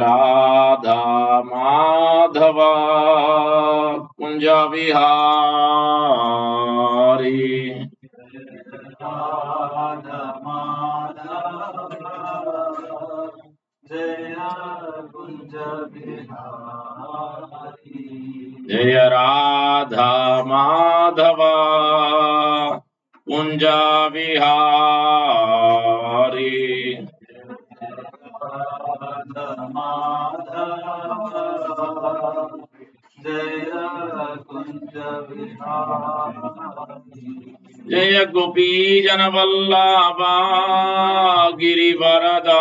राधा माधव कुंज विहारी राधा माधव जय कुंज बिहारी जय राधा माधव कुंज विहारी राधा माधव जय कुंज बिहारी जय गोपी जन वल्लभा गिरिवरधारी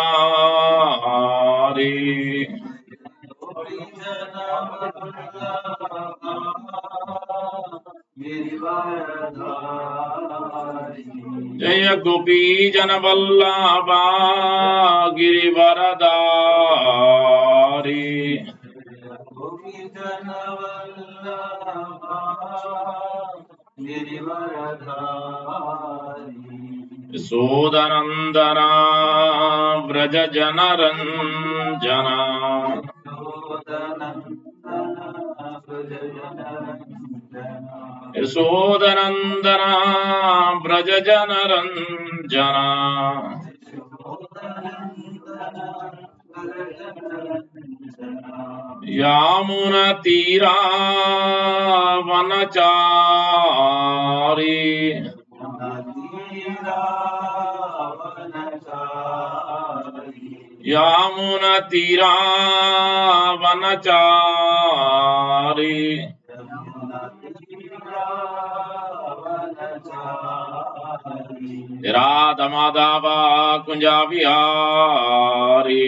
जय गोपी जन वल्लभा गिरिवरधारी यशोदनन्दना व्रज जनरञ्जना यशोदनन्दना व्रज जनरञ्जना यामुनतीरा वनचारी यामुनतीरा वनचारी राधा माधव कुंज विहारी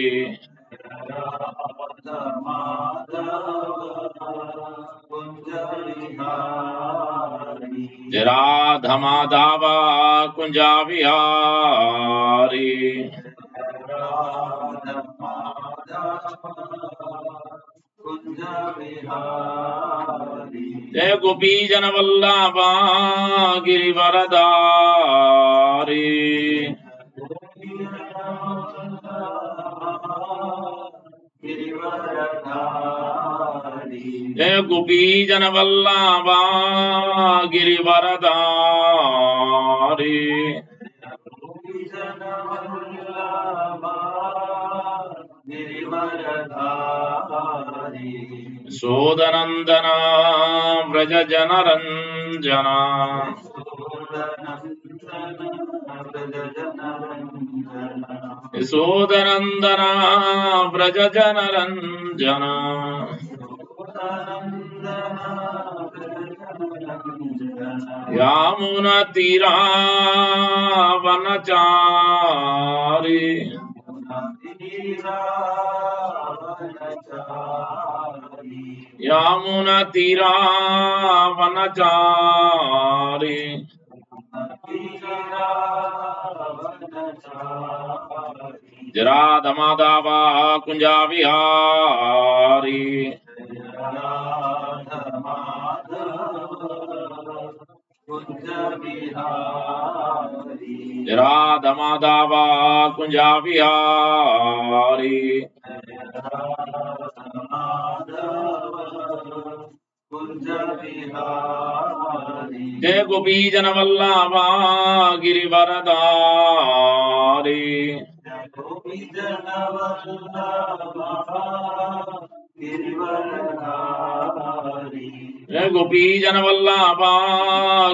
राधा माधव कुंज विहारी जय गोपी जन वल्लभा गिरिवरधारी जय गोपी जन वल्लभा गिरिवरधारी यशोदनन्दना व्रज जनरञ्जना यशोदनन्दना व्रज जनरञ्जना यामुनतीरा वनचारी यामुनतीरा वनचारी राधा माधव कुंज विहारी राधा माधव कुंज विहारी जय गोपी जन वल्लभा गिरिवरधारी जय गोपी जन वल्लभा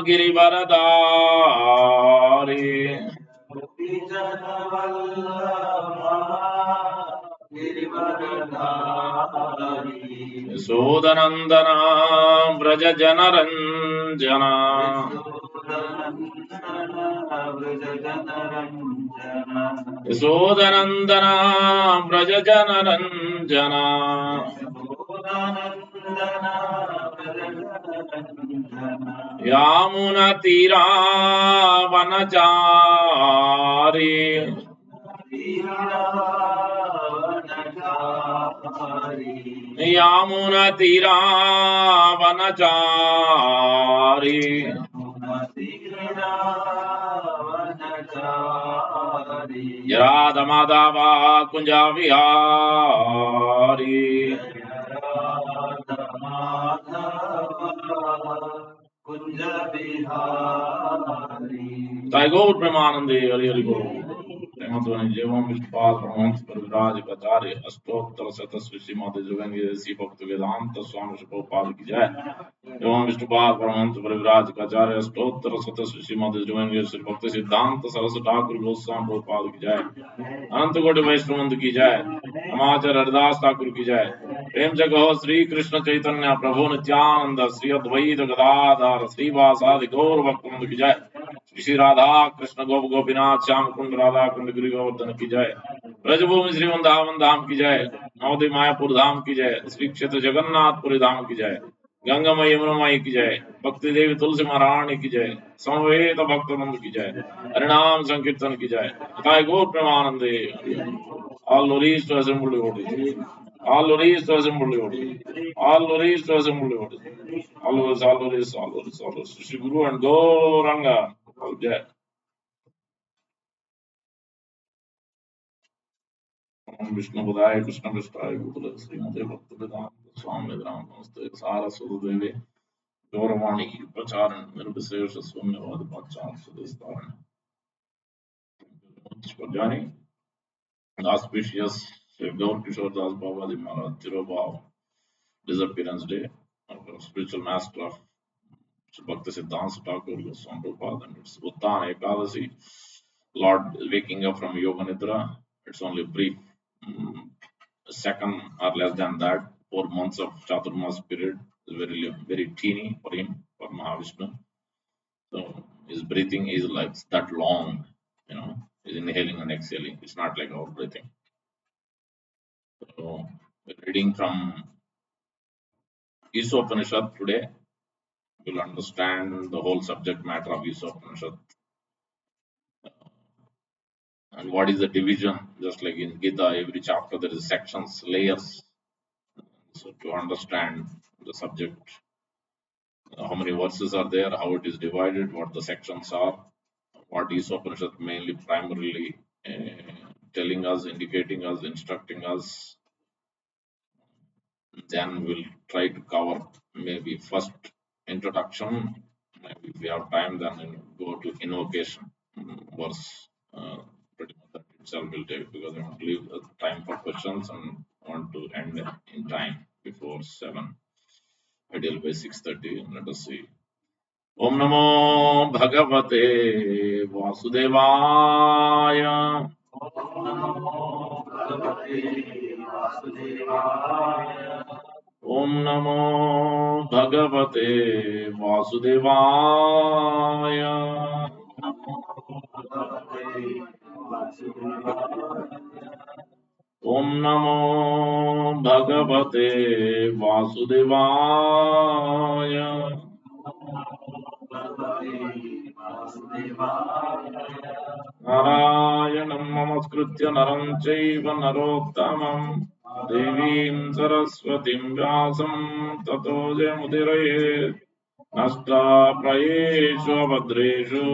Girivardhari यशोदनन्दना Vraj जनरञ्जना यशोदनन्दना Vraj जनरञ्जना यामुनतीरा वनचारी यामुनतीरा वनचारी Radha Madhava Kunja Vihari. Jai Gaur Premanande Hari Hari Gaur. Prematwani Jevam Vishpal Pramant Parivraj Acharya Astottar Satasvi Srimati Jugangi Desi Bhakti Vedanta Swami Prabhupada ki jai. Jevam Vishpal Pramant Parivraj Acharya Astottar Satasvi Srimati Jugangi Desi Bhakti Siddhanta Saraswati Thakur Goswami Prabhupada ki jai. अनंत कोटि वैष्णव की जय। समाचार हरदास ठाकुर की जय। प्रेम से कहो श्री कृष्ण चैतन्य प्रभु नित्यानंद श्री अद्वैत गदाधर श्रीवासादि गौर भक्तवृंद की जय। श्री राधा कृष्ण गोप गोपीनाथ श्याम कुंड राधा कुंड गिरि गोवर्धन की जय। ब्रजभूमि श्री वृंदावन धाम की जय। नवदीप मायापुर धाम की जय। श्री क्षेत्र जगन्नाथपुरी धाम की जय। गंगामयी यमुनामयी की जय। भक्ति देवी तुलसी महारानी की जय। समवेत भक्तवृंद की जय। हरिनाम संकीर्तन की जय। Thy God Premanande. All glories to assembled devotees. All glories to assembled devotees. All glories to assembled devotees. All glories, all glories, all glories, all glories. Shri Guru and Gauranga. All jai. Om Vishnu Padaya Krishna Prasthaya Gopala Srimate Bhaktivedanta Swami Vedanta Namaste Saraswati Devi Gauravani Pracharan Nirvisesha Swamyavad Pachan Sudhistaran. Thank you very much for joining. The auspicious Gaur Kishore Das Baba Ji Maharaj Tirobhav disappearance day of a spiritual master of Bhakti Siddhanta Thakur Goswami Prabhupada, and it's Uttana Ekadasi, Lord waking up from Yoga Nidra. It's only brief, a second or less than that. 4 months of Chaturmas period is very teeny for him, for Mahavishnu. So his breathing is like that long, he's inhaling and exhaling. It's not like our breathing. So we're reading from Isopanisad today. You'll understand the whole subject matter of Isopanisad and what is the division. Just like in Gita, every chapter there is sections, layers. So to understand the subject, how many verses are there, how it is divided, what the sections are, what Isopanisad mainly primarily telling us, indicating us, instructing us. Then we'll try to cover maybe first introduction. Maybe if we have time, then we'll go to invocation verse. Pretty much that itself will take, because I want to leave time for questions and want to end in time before 7. Ideal by 6:30. Let us see. Om Namo Bhagavate Vasudevaya. Om Namo Bhagavate Vasudevaya. Om Namo Bhagavate Vasudevaya. Narayanam Namaskritya Naram Chaiva Narottamam Devim Saraswatim Vyasam Tato Jayamudirayet Nasta Prayeshu Abhadreshu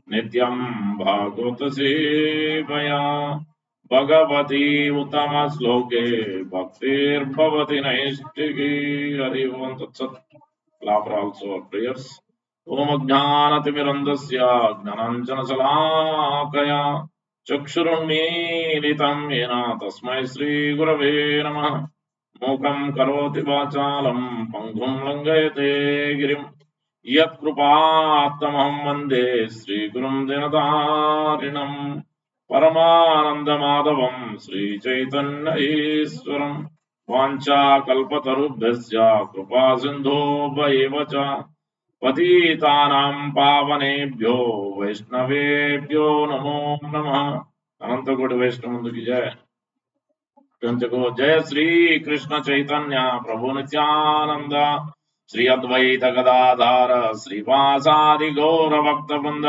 Nityam Bhagavata Sevaya Bhagavati Uttama Sloke Bhaktir Bhavati Naistiki Hari Om Tat Sat. Allow for also our prayers. Om Ajnanatimirandasya Gnananjanasalaakaya Chakshurunmilitam Yena Tasmai Sri Gurave Namah Mukam Karoti Vachalam Pangum Langayate Girim Yat Krupaattamaham Vande Sri Gurum Dinatarinam Paramananda Madhavam Sri Chaitanya Iswaram वाञ्छा कल्पतरुभ्यश्च कृपा सिन्धुभ्येव च पतितानां पावनेभ्यो वैष्णवेभ्यो नमो नमः। अनंत कोटि वैष्णव की जय। को जय श्री कृष्ण चैतन्य प्रभु नित्यानंद श्री अद्वैत गदाधर श्रीवासादि गौर भक्त वृंद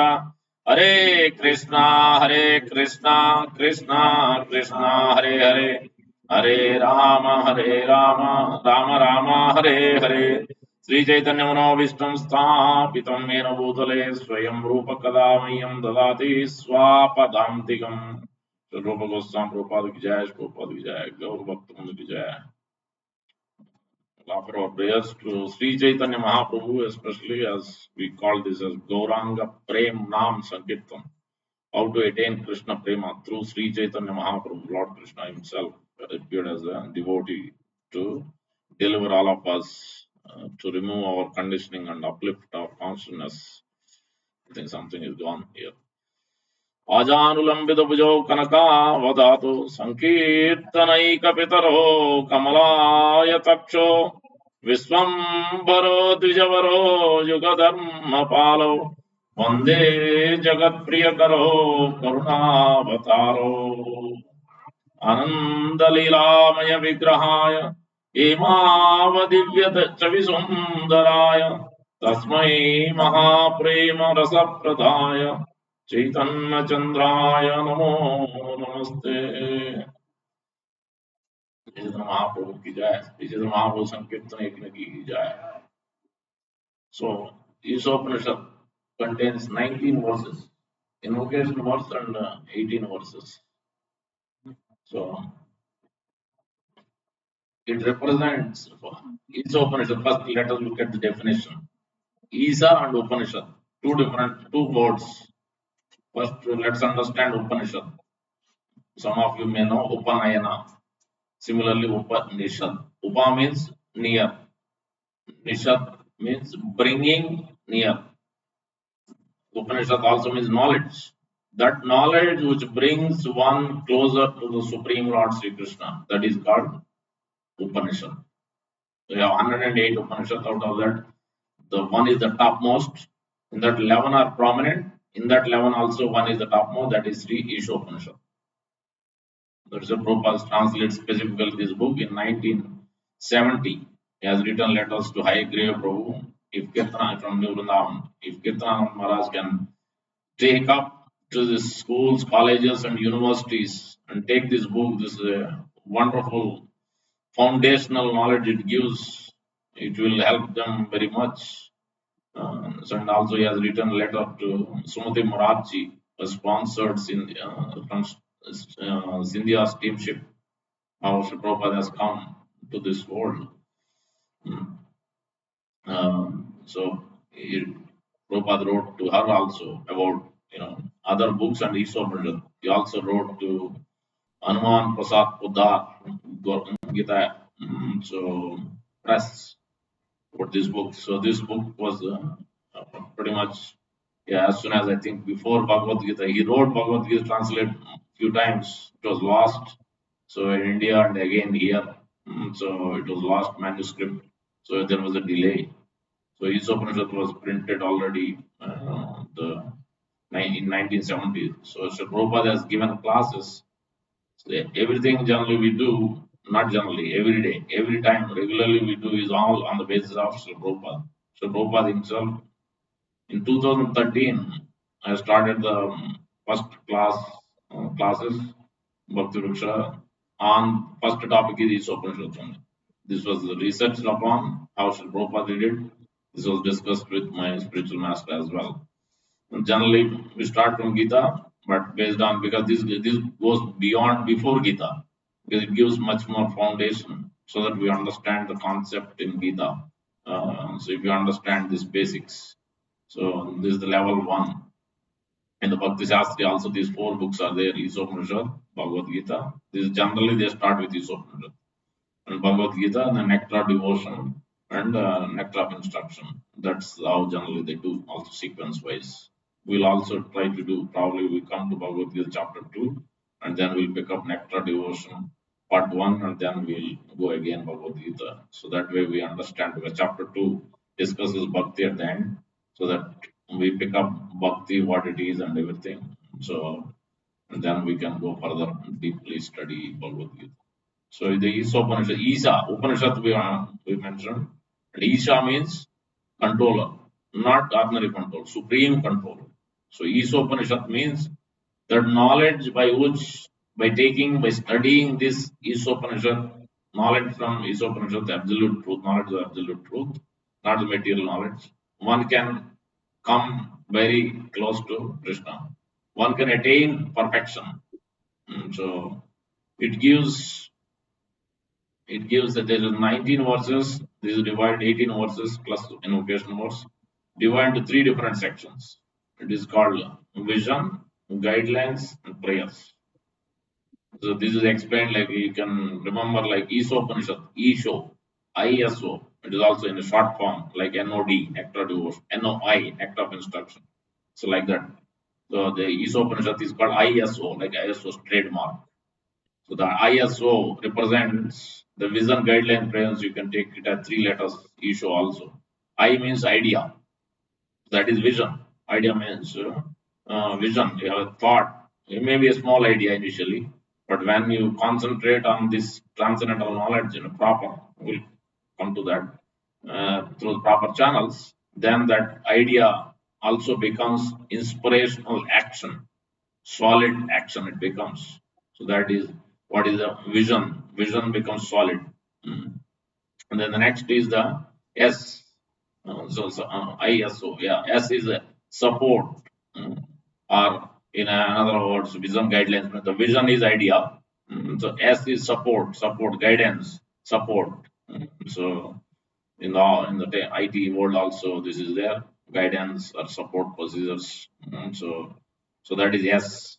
हरे कृष्णा कृष्णा कृष्णा हरे हरे हरे राम राम राम हरे हरे। श्री चैतन्य मनोभीष्टं स्थापितं येन भूतले स्वयं रूप कदा मह्यं ददाति स्वापदान्तिकम्। Rupa Goswami Prabhupada ki jai, Prabhupada ki jai, Gaur Bhakta ki jai. Offer our prayers to Sri Chaitanya Mahaprabhu, especially as we call this as Gauranga Prem Nam Sankirtan. How to attain Krishna Prema through Sri Chaitanya Mahaprabhu, Lord Krishna himself appeared as a devotee to deliver all of us, to remove our conditioning and uplift our consciousness. I think something is gone here. Ajanulambido Bujo Kanaka Vadato Sankirtanaikapitaro Kamalaya Taksho Viswambaro Dvijavaro Yugadharmapalo Vande Jagat Priyakaro Karunavataro Anandalilamaya Vigrahaya Emavadivyat Chavisundaraya Tasmai Mahaprema Rasapradaya Chaitanya Chandraya Namo Namaste. Chaitanya Mahaprabhu ki jai. Chaitanya Mahaprabhu Sankirtan Yajna ki jai. So, Isopanisad contains 19 verses, invocation verse and 18 verses. So, it represents Isopanisad. First, let us look at the definition. Isa and Upanishad, two words. First, let's understand Upanishad. Some of you may know Upanayana. Similarly, Upanishad. Upa means near. Nishad means bringing near. Upanishad also means knowledge. That knowledge which brings one closer to the Supreme Lord Sri Krishna, that is called Upanishad. We have 108 Upanishads. Out of that, the one is the topmost. In that 11 are prominent. In that 11 also one is the topmost, that is Sri Isopanisad. That's a Prabhupada translates specifically this book in 1970. He has written letters to High Grave Prabhu. If Kirtana from New Vrindavan, if Kirtana Maharaj can take up to the schools, colleges, and universities and take this book, this is a wonderful foundational knowledge it gives. It will help them very much. And also, he has written a letter to Sumati Morarji, a sponsored from Scindia steamship. How Sri Prabhupada has come to this world. Mm. So Prabhupada wrote to her also about other books and Isopanisad. He also wrote to Hanuman Prasad Poddar, Gita. So press for this book. So this book was pretty much, yeah, as soon as I think before Bhagavad Gita, he wrote Bhagavad Gita, translated a few times. It was lost. So in India and again here, so it was lost manuscript. So there was a delay. So Isopanisad was printed already in 1970. So Sri Prabhupada has given classes. So everything generally we do, not generally, every day, every time, regularly we do is all on the basis of Sri Prabhupada. Sri Prabhupada himself, in 2013, I started the first classes, Bhakti Vriksha, on first topic is Isopanishads only. This was researched upon how Sri Prabhupada did it. This was discussed with my spiritual master as well. And generally, we start from Gita, but based on, because this goes beyond before Gita, because it gives much more foundation so that we understand the concept in Gita. So if you understand these basics, so this is the level one. In the Bhakti Shastri also, these four books are there: Isopanisad, Bhagavad Gita. This generally they start with Isopanisad and Bhagavad Gita, and the nectar of devotion and nectar of instruction. That's how generally they do, also sequence wise. We'll also try to do, probably we come to Bhagavad Gita chapter 2, and then we'll pick up nectar devotion part 1, and then we'll go again Bhagavad Gita. So that way we understand, because chapter 2 discusses bhakti at the end, so that we pick up bhakti, what it is, and everything. So and then we can go further and deeply study Bhagavad Gita. So the Isopanisad, Isa, Upanishad we mentioned, and Isha means controller, not ordinary control, supreme control. So Isopanisad means that knowledge by which, by studying this Isopanisad, knowledge from Isopanisad, the absolute truth, knowledge of absolute truth, not the material knowledge, one can come very close to Krishna. One can attain perfection. So it gives that there is 19 verses. This is divided 18 verses plus invocation verse, divided into three different sections. It is called vision, guidelines, and prayers. So this is explained like you can remember like Isopanisad, Isho, ISO. It is also in a short form like NOD, act of devotion, NOI, act of instruction. So like that. So the Isopanisad is called ISO, like ISO's trademark. So the ISO represents the vision guideline prayers. You can take it as three letters, Isho also. I means idea, that is vision. Idea means vision. You have a thought. It may be a small idea initially, but when you concentrate on this transcendental knowledge in a proper, we'll come to that through the proper channels, then that idea also becomes inspirational action, solid action. It becomes. So that is what is the vision. Vision becomes solid. Mm. And then the next is the S. ISO, yeah. S is a support, or in another words, vision guidelines. The vision is idea. So S is support, guidance, support. So in the IT world also, this is there, guidance or support procedures. So that is S.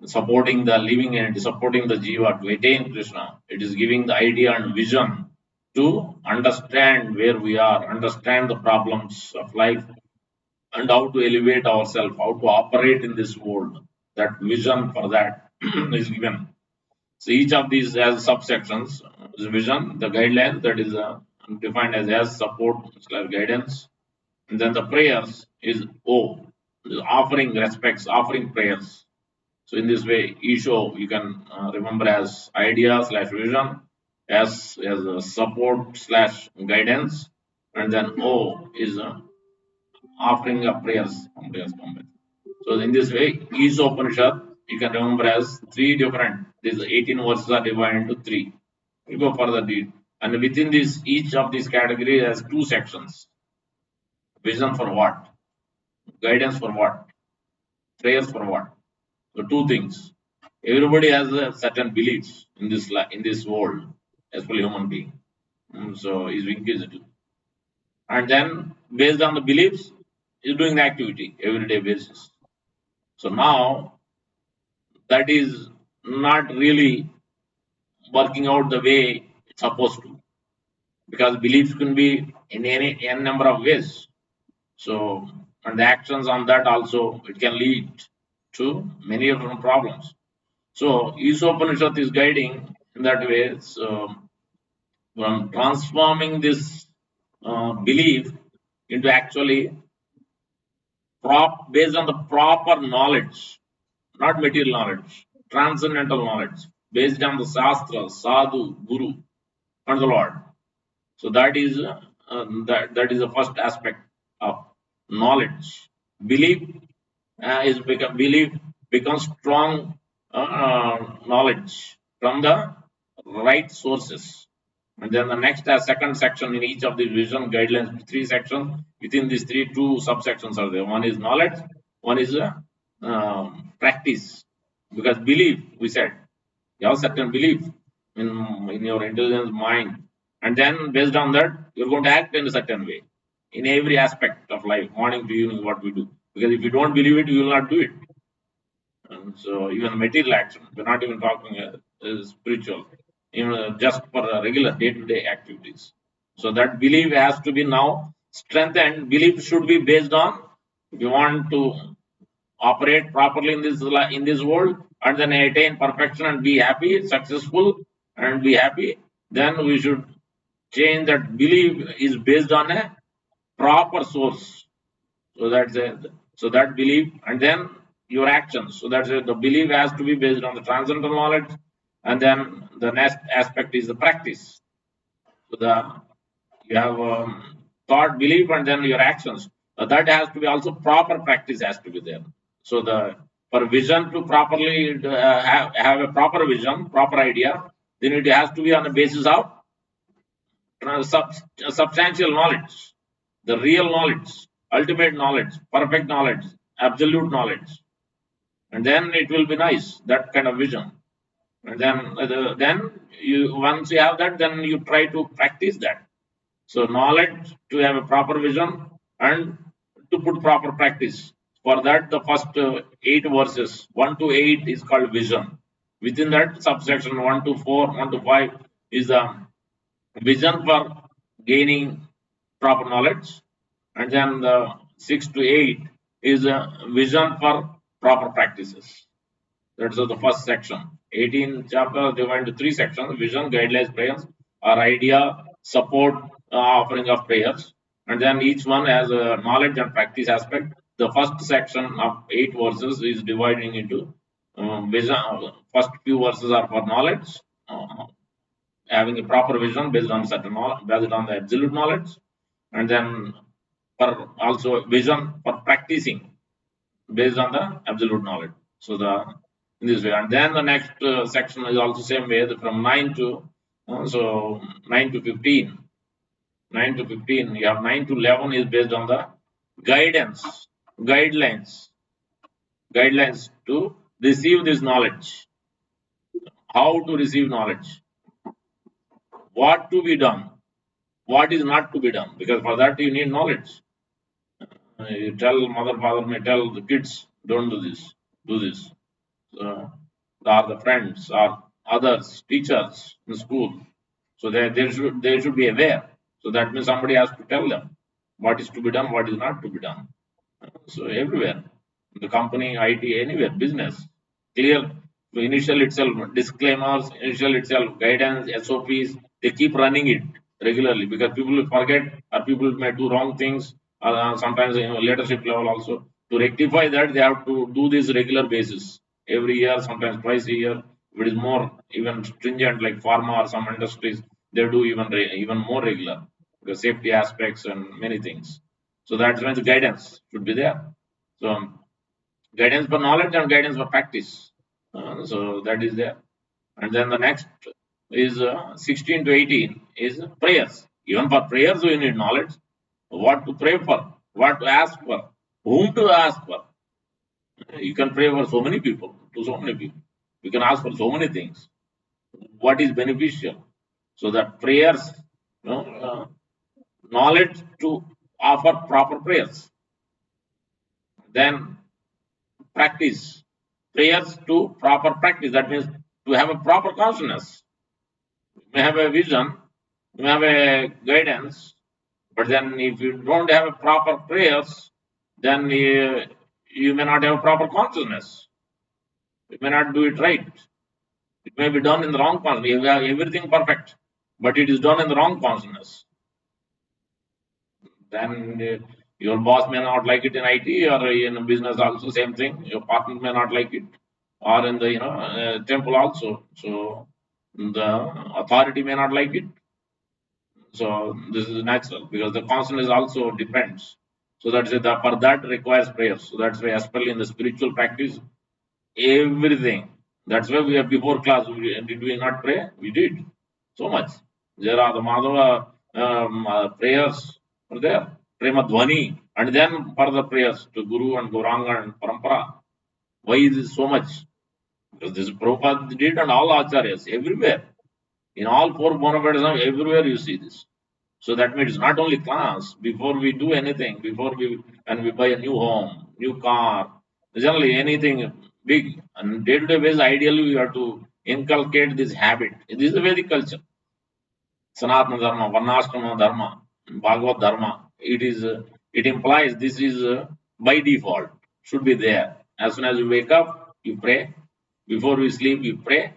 Supporting the living and supporting the jiva to attain Krishna. It is giving the idea and vision to understand where we are, understand the problems of life, and how to elevate ourselves, how to operate in this world. That vision for that is given. So each of these has subsections. The vision, the guideline that is defined as support slash guidance, and then the prayers is O, offering respects, offering prayers. So in this way, Isho you can remember as idea slash vision, S as a support slash guidance, and then O is offering of prayers. So in this way, each Upanishad you can remember as three different. These 18 verses are divided into three. We go further deep. And within this, each of these categories has two sections. Vision for what? Guidance for what? Prayers for what? So two things. Everybody has a certain beliefs in this world, especially human being. So he's inquisitive, and then based on the beliefs, he's doing the activity everyday basis. So now that is not really working out the way it's supposed to, because beliefs can be in any n number of ways. So and the actions on that also it can lead to many different problems. So Isopanishad is guiding in that way. So from transforming this belief into actually based on the proper knowledge, not material knowledge, transcendental knowledge, based on the Shastra, Sadhu, Guru, and the Lord. So that is the first aspect of knowledge. Belief belief becomes strong knowledge from the right sources. And then the next second section in each of the vision guidelines, three sections. Within these three, two subsections are there. One is knowledge, one is practice. Because belief, we said, you have certain belief in your intelligence mind, and then based on that, you're going to act in a certain way in every aspect of life, morning to evening, what we do. Because if you don't believe it, you will not do it. And so even material action, we're not even talking spiritual, even just for regular day-to-day activities. So that belief has to be now strengthened. Belief should be based on, if you want to operate properly in this world and then attain perfection and be happy, successful and be happy, then we should change that belief is based on a proper source. So so that belief and then your actions. So that's it. The belief has to be based on the transcendental knowledge, and then the next aspect is the practice. So you have thought, belief, and then your actions. That has to be also proper practice has to be there. So the for vision to properly have a proper vision, proper idea, then it has to be on the basis of substantial knowledge, the real knowledge, ultimate knowledge, perfect knowledge, absolute knowledge. and then it will be nice. That kind of vision. And then you once you have that, then you try to practice that. So knowledge to have a proper vision and to put proper practice. For that, the first 8 verses, 1 to 8, is called vision. Within that subsection 1 to 4, 1 to 5 is the vision for gaining proper knowledge, and then the 6 to 8 is a vision for proper practices. That's the first section. 18 chapters divided into 3 sections: vision, guidelines, prayers, or idea, support, offering of prayers. And then each one has a knowledge and practice aspect. The first section of 8 verses is dividing into vision. First few verses are for knowledge, having a proper vision based on certain knowledge, based on the absolute knowledge, and then for also vision for practicing based on the absolute knowledge. So the in this way, and then the next section is also same way from 9 to 15. 9 to 15, you have 9 to 11 is based on the guidance, guidelines, guidelines to receive this knowledge, how to receive knowledge, what to be done, what is not to be done, because for that you need knowledge. You tell mother, father may tell the kids, don't do this, do this. Or the friends or others, teachers in school. So they should be aware. So that means somebody has to tell them what is to be done, what is not to be done. So everywhere, the company, IT, anywhere, business, clear. So initial itself disclaimers, initial itself guidance, SOPs. They keep running it regularly because people will forget or people may do wrong things. Sometimes leadership level also to rectify that they have to do this regular basis every year, sometimes twice a year. If it is more even stringent like pharma or some industries, they do even more regular because safety aspects and many things. So that's when the guidance should be there. So guidance for knowledge and guidance for practice. So that is there. And then the next is 16 to 18 is prayers. Even for prayers, we need knowledge. What to pray for, what to ask for, whom to ask for. You can pray for so many people, to so many people. You can ask for so many things. What is beneficial? So that prayers, knowledge to offer proper prayers. Then practice prayers to proper practice. That means to have a proper consciousness. You may have a vision, you have a guidance, but then if you don't have a proper prayers, then you may not have a proper consciousness. You may not do it right. It may be done in the wrong consciousness. You have everything perfect, but it is done in the wrong consciousness. Then your boss may not like it in IT or in business also same thing. Your partner may not like it, or in the temple also. So the authority may not like it. So this is natural because the consciousness also depends. So that's it. For that requires prayer. So that's why, especially in the spiritual practice, everything. That's why we have before class. Did we not pray? We did so much. There are the Madhava prayers are there, Prema Dhwani, and then further prayers to Guru and Gauranga and Parampara. Why is this so much? Because this Prabhupada did and all acharyas everywhere. In all four bona fides, everywhere you see this. So that means not only class, before we do anything, when we buy a new home, new car, generally anything big and day-to-day basis, ideally we have to inculcate this habit. This is a Vedic culture. Sanatana Dharma, Varnashrama Dharma, Bhagavad Dharma. It implies this is by default, should be there. As soon as you wake up, you pray. Before we sleep, you pray.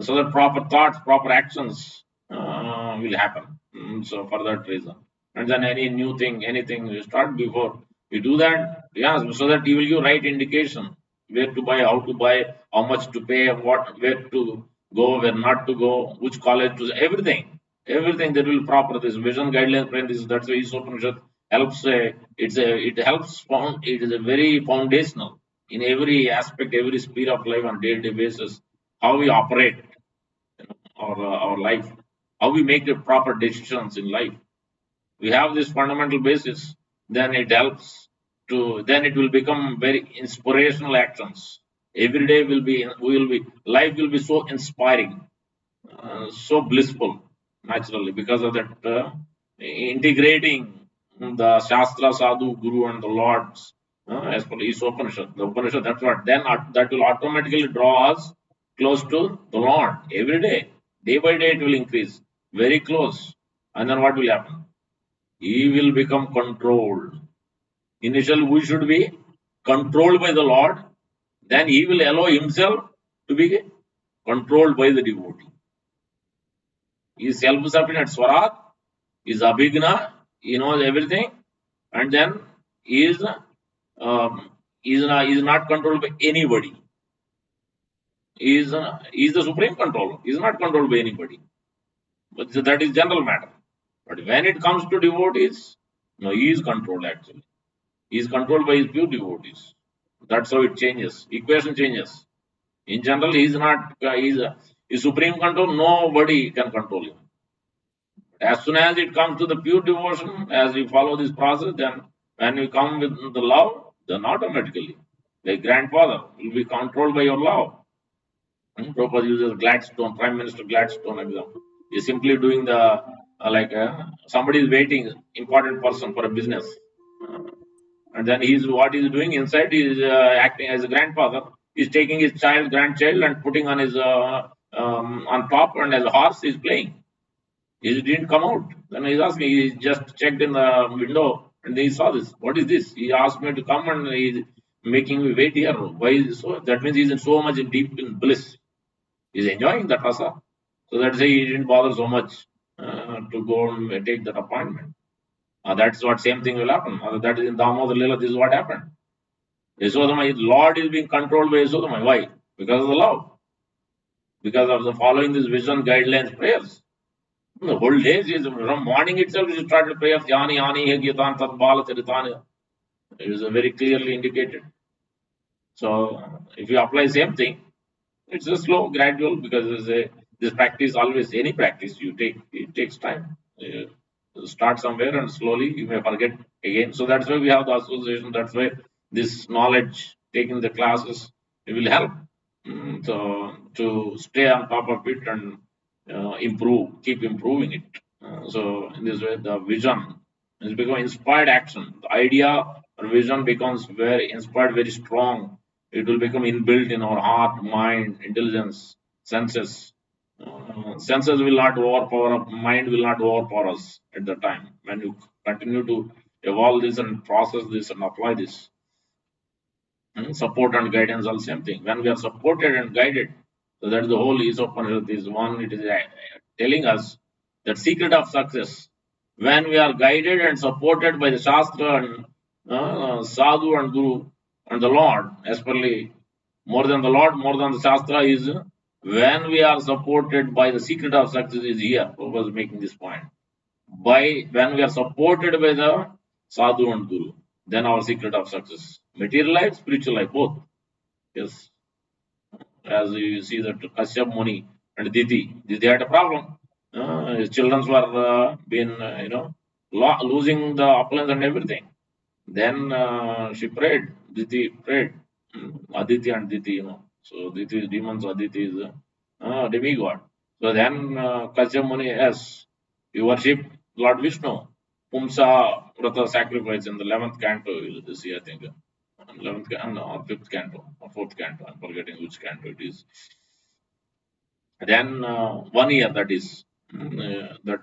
So that proper thoughts, proper actions will happen. So for that reason, and then any new thing, anything you start before you do that, yeah, so that you will give right indication where to buy, how to buy, how much to pay, where to go, where not to go, which college to, everything that will proper this vision guidelines. This that's why Isopanisad helps. It helps. It is a very foundational in every aspect, every sphere of life on day-to-day basis. How we operate our life, how we make the proper decisions in life. We have this fundamental basis, then it helps to, then it will become very inspirational actions. Every day life will be so inspiring, so blissful, naturally, because of that integrating the Shastra, Sadhu, Guru, and the Lords, as per the Isopanisad. The Upanishad, that's what, then that will automatically draw us close to the Lord every day. Day by day, it will increase, very close. And then what will happen? He will become controlled. Initially, we should be controlled by the Lord, then he will allow himself to be controlled by the devotee. He is self-sufficient, Swarat, he is Abhigna, he knows everything, and then he is not controlled by anybody. He is the supreme controller. He is not controlled by anybody. But that is general matter. But when it comes to devotees, no, he is controlled actually. He is controlled by his pure devotees. That's how it changes. Equation changes. In general, he is not. He is supreme control. Nobody can control him. As soon as it comes to the pure devotion, as we follow this process, then when we come with the love, then automatically the grandfather will be controlled by your love. Prabhupada uses Gladstone, Prime Minister Gladstone example. He's simply doing the somebody is waiting, important person for a business, and then he's what he's doing inside. He's acting as a grandfather. He's taking his grandchild, and putting on his on top, and as a horse, he's playing. He didn't come out. Then he's asking. He just checked in the window and he saw this. What is this? He asked me to come and he's making me wait here. Why is this so? That means he's in so much in deep in bliss. He's enjoying that rasa. So that's why he didn't bother so much to go and take that appointment. That's what same thing will happen. That is in Damodar Lila. This is what happened. Yasodama, Lord is being controlled by Yasodama. Why? Because of the love. Because of the following this vision guidelines prayers. The whole day is from morning itself, you start to pray of Yani Yani Hegyitan Tatbala Charitanya. It is very clearly indicated. So if you apply same thing, it's a slow, gradual, because this practice always any practice you take, it takes time. Start somewhere and slowly you may forget again. So that's why we have the association. That's why this knowledge, taking the classes, it will help. So to stay on top of it and improve, keep improving it. So in this way, the vision is become inspired action. The idea or vision becomes very inspired, very strong. It will become inbuilt in our heart, mind, intelligence, senses. Senses will not overpower, mind will not overpower us at the time. When you continue to evolve this and process this and apply this, support and guidance are the same thing. When we are supported and guided, so that is the whole Isopanisad is one. It is telling us that secret of success. When we are guided and supported by the Shastra and Sadhu and Guru and the Lord, especially more than the Lord, more than the Shastra, is when we are supported by the secret of success is here. I was making this point. By when we are supported by the Sadhu and Guru, then our secret of success. Material life, spiritual life, both. Yes. As you see that Kashyap Muni and Diti had a problem. His children were being, losing the opulence and everything. Then she prayed. Diti prayed. Aditi and Diti, So Diti is demons, Aditi is demigod. So then Kashyap Muni, yes, you worship Lord Vishnu. Pumsa Vrata sacrifice in the 11th canto this year, I think. 11th canto, or 5th canto, or 4th canto. I'm forgetting which canto it is. Then 1 year, that is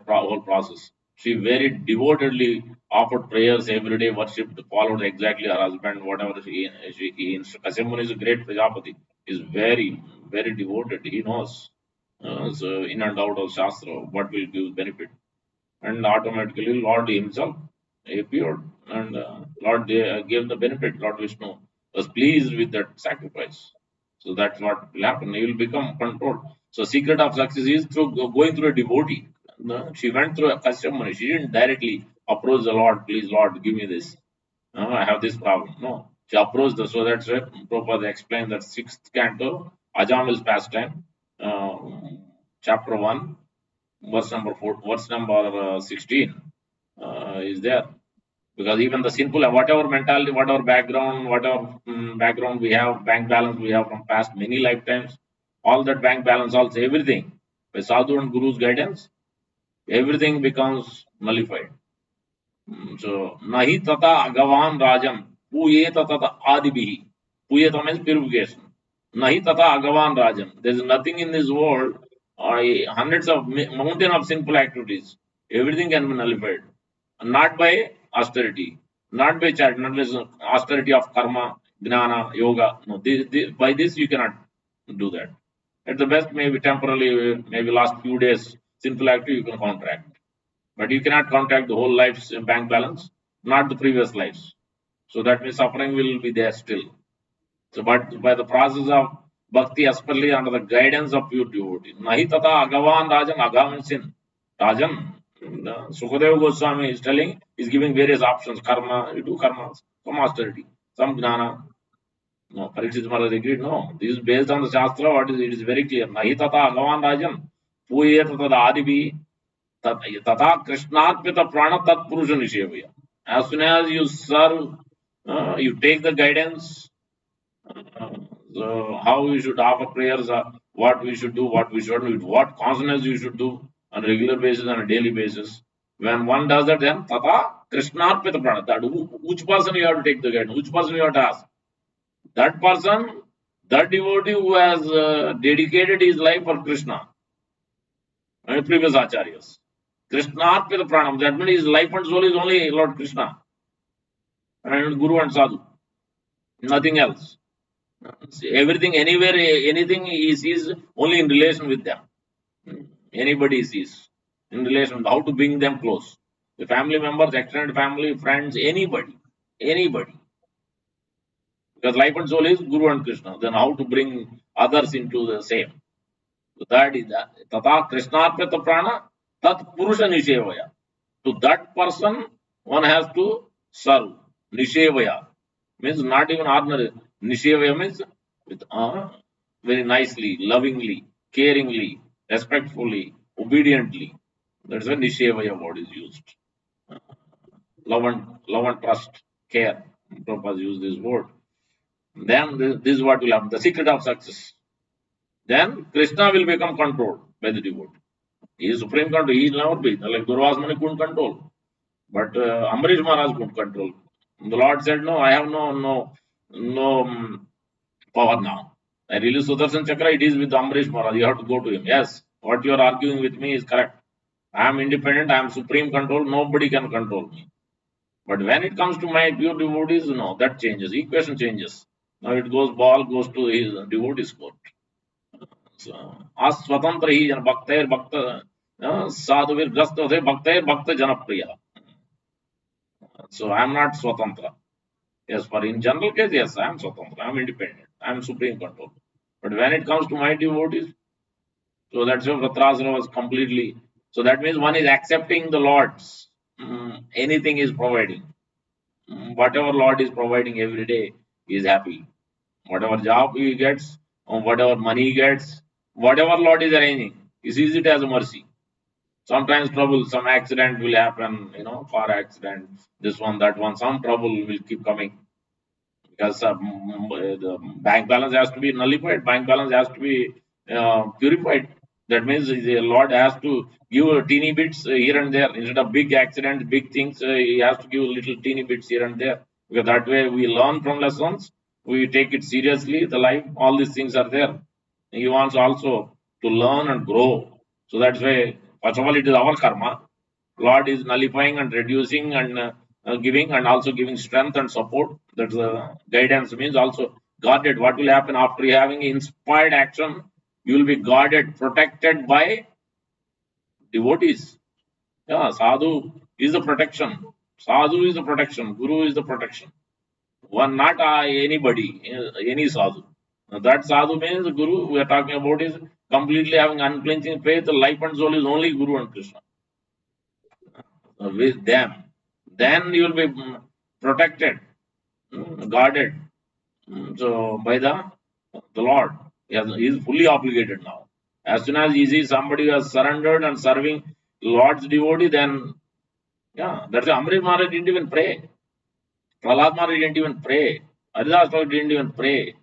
whole process. She very devotedly offered prayers every day, worshipped, followed exactly her husband, whatever he Kasemuni is a great Prajapati. Is very, very devoted. He knows so in and out of Shastra what will give benefit. And automatically Lord himself appeared and Lord gave the benefit. Lord Vishnu was pleased with that sacrifice. So that's what will happen. He will become controlled. So secret of success is through going through a devotee. She went through a customer. She didn't directly approach the Lord. Please, Lord, give me this. I have this problem. No, she approached the. So that's why Prabhupada explained that 6th canto, Ajamil's pastime, chapter 1, verse number 16 is there. Because even the sinful, whatever mentality, whatever background, background we have, bank balance we have from past many lifetimes, all that bank balance, also everything, by sadhu and guru's guidance, everything becomes nullified. So nahi tata agavan rajan puyeta tata adibihi. Puyeta means purification. Nahi tata agavan rajan. There is nothing in this world, hundreds of mountain of sinful activities. Everything can be nullified. Not by austerity, not by charity, not by austerity of karma, gnana, yoga. No, by this you cannot do that. At the best, maybe temporarily, maybe last few days, sinful activity you can contract. But you cannot contract the whole life's bank balance, not the previous lives. So that means suffering will be there still. So, but by the process of bhakti, especially under the guidance of pure devotee, nahi tata agavan rajan, agam sin. Rajan, Sukadeva Goswami is telling, is giving various options, karma, you do karma, some austerity, some gnana. No, Parikshit Maharaj agreed, no. This is based on the Shastra, what is it is very clear. Nahi tata agavan rajan, puye tata adibi, tata krishnarpita prana tat purusha nishevaya. As soon as you serve, you take the guidance, so how we should offer prayers, what we should do, what we shouldn't do, what consonants you should do on a regular basis, on a daily basis. When one does that, then tata krishnarpita prana. That which person you have to take the guidance, which person you have to ask. That person, that devotee who has dedicated his life for Krishna, and previous acharyas. Krishnarpita pranam. That means his life and soul is only Lord Krishna and Guru and Sadhu, nothing else. Everything, anywhere, anything he sees only in relation with them. Anybody sees in relation with how to bring them close. The family members, extended family, friends, anybody, anybody. Because life and soul is Guru and Krishna. Then how to bring others into the same. So that is that. Tata Krishnarpita prana tat purusha nishevaya. To that person, one has to serve. Nishevaya means not even ordinary. Nishevaya means with very nicely, lovingly, caringly, respectfully, obediently. That's why Nishevaya word is used. Love and trust, care. Prabhupada used this word. Then this is what will happen. The secret of success. Then Krishna will become controlled by the devotee. He is supreme control. He will never be. Like Durvasmani couldn't control. But Amrish Maharaj could control. The Lord said, "No, I have no power now. I release Sudarshan Chakra. It is with Amrish Maharaj. You have to go to him. Yes, what you are arguing with me is correct. I am independent. I am supreme control. Nobody can control me. But when it comes to my pure devotees, no, that changes. Equation changes. Now it goes ball goes to his devotees court. So, अस्वतंत्र ही जन भक्तेर भक्त साधुवीर ग्रस्त थे भक्तेर भक्त जनप्रिय. So I am not Swatantra. Yes, for in general case, yes, I am Swatantra. I am independent. I am supreme control. But when it comes to my devotees, so that's why Vratrasana was completely. So that means one is accepting the Lord's. Anything is providing. Whatever Lord is providing every day, he is happy. Whatever job he gets, or whatever money he gets, whatever Lord is arranging, he sees it as a mercy. Sometimes trouble, some accident will happen, car accident, this one, that one, some trouble will keep coming because the bank balance has to be nullified, bank balance has to be purified. That means the Lord has to give teeny bits here and there instead of big accidents, big things. He has to give little teeny bits here and there because that way we learn from lessons, we take it seriously. The life, all these things are there. He wants also to learn and grow. So that's why, first of all, it is our karma. Lord is nullifying and reducing and giving and also giving strength and support. That's guidance means also guarded. What will happen after having inspired action? You will be guarded, protected by devotees. Yeah, sadhu is the protection. Sadhu is the protection. Guru is the protection. One, not anybody, any sadhu. Now, that sadhu means the Guru we are talking about is completely having unflinching faith. The life and soul is only Guru and Krishna. With them, then you will be protected, guarded. So by the Lord, he is fully obligated now. As soon as he sees somebody who has surrendered and serving Lord's devotee, then Yeah, that's why Amrit Maharaj didn't even pray. Prahlad Maharaj didn't even pray. Haridas Thakur didn't even pray.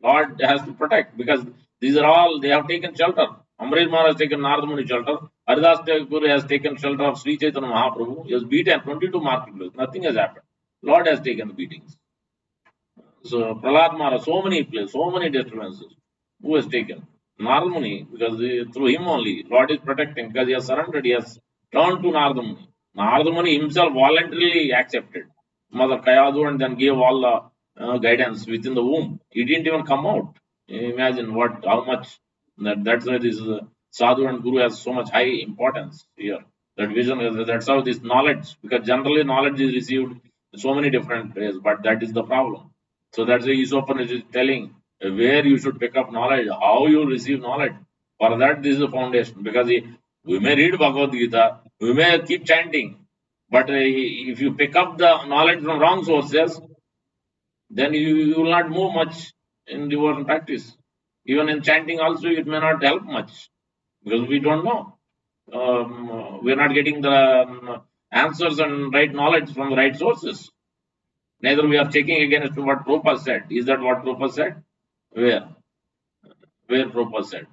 God has to protect because these are all, they have taken shelter. Amrit Maharaj has taken Narada Muni shelter. Haridas Thakur has taken shelter of Sri Chaitanya Mahaprabhu. He was beaten 22 market blows. Nothing has happened. Lord has taken the beatings. So Prahlad Maharaj, so many places, so many disturbances. Who has taken? Narada Muni, because through him only, Lord is protecting because he has surrendered, he has turned to Narada Muni. Narada Muni himself voluntarily accepted Mother Kayadu and then gave all the guidance within the womb. He didn't even come out. Imagine what, how much. That's why this Sadhu and Guru has so much high importance here. That vision, that's how this knowledge, because generally knowledge is received in so many different ways, but that is the problem. So that's why Isopanisad is telling where you should pick up knowledge, how you receive knowledge. For that, this is the foundation. Because we may read Bhagavad Gita, we may keep chanting, but if you pick up the knowledge from wrong sources, then you will not move much in devotion practice. Even in chanting, also, it may not help much because we don't know. We're not getting the answers and right knowledge from the right sources. Neither we are checking against what Prabhupada said. Is that what Prabhupada said? Where? Where Prabhupada said.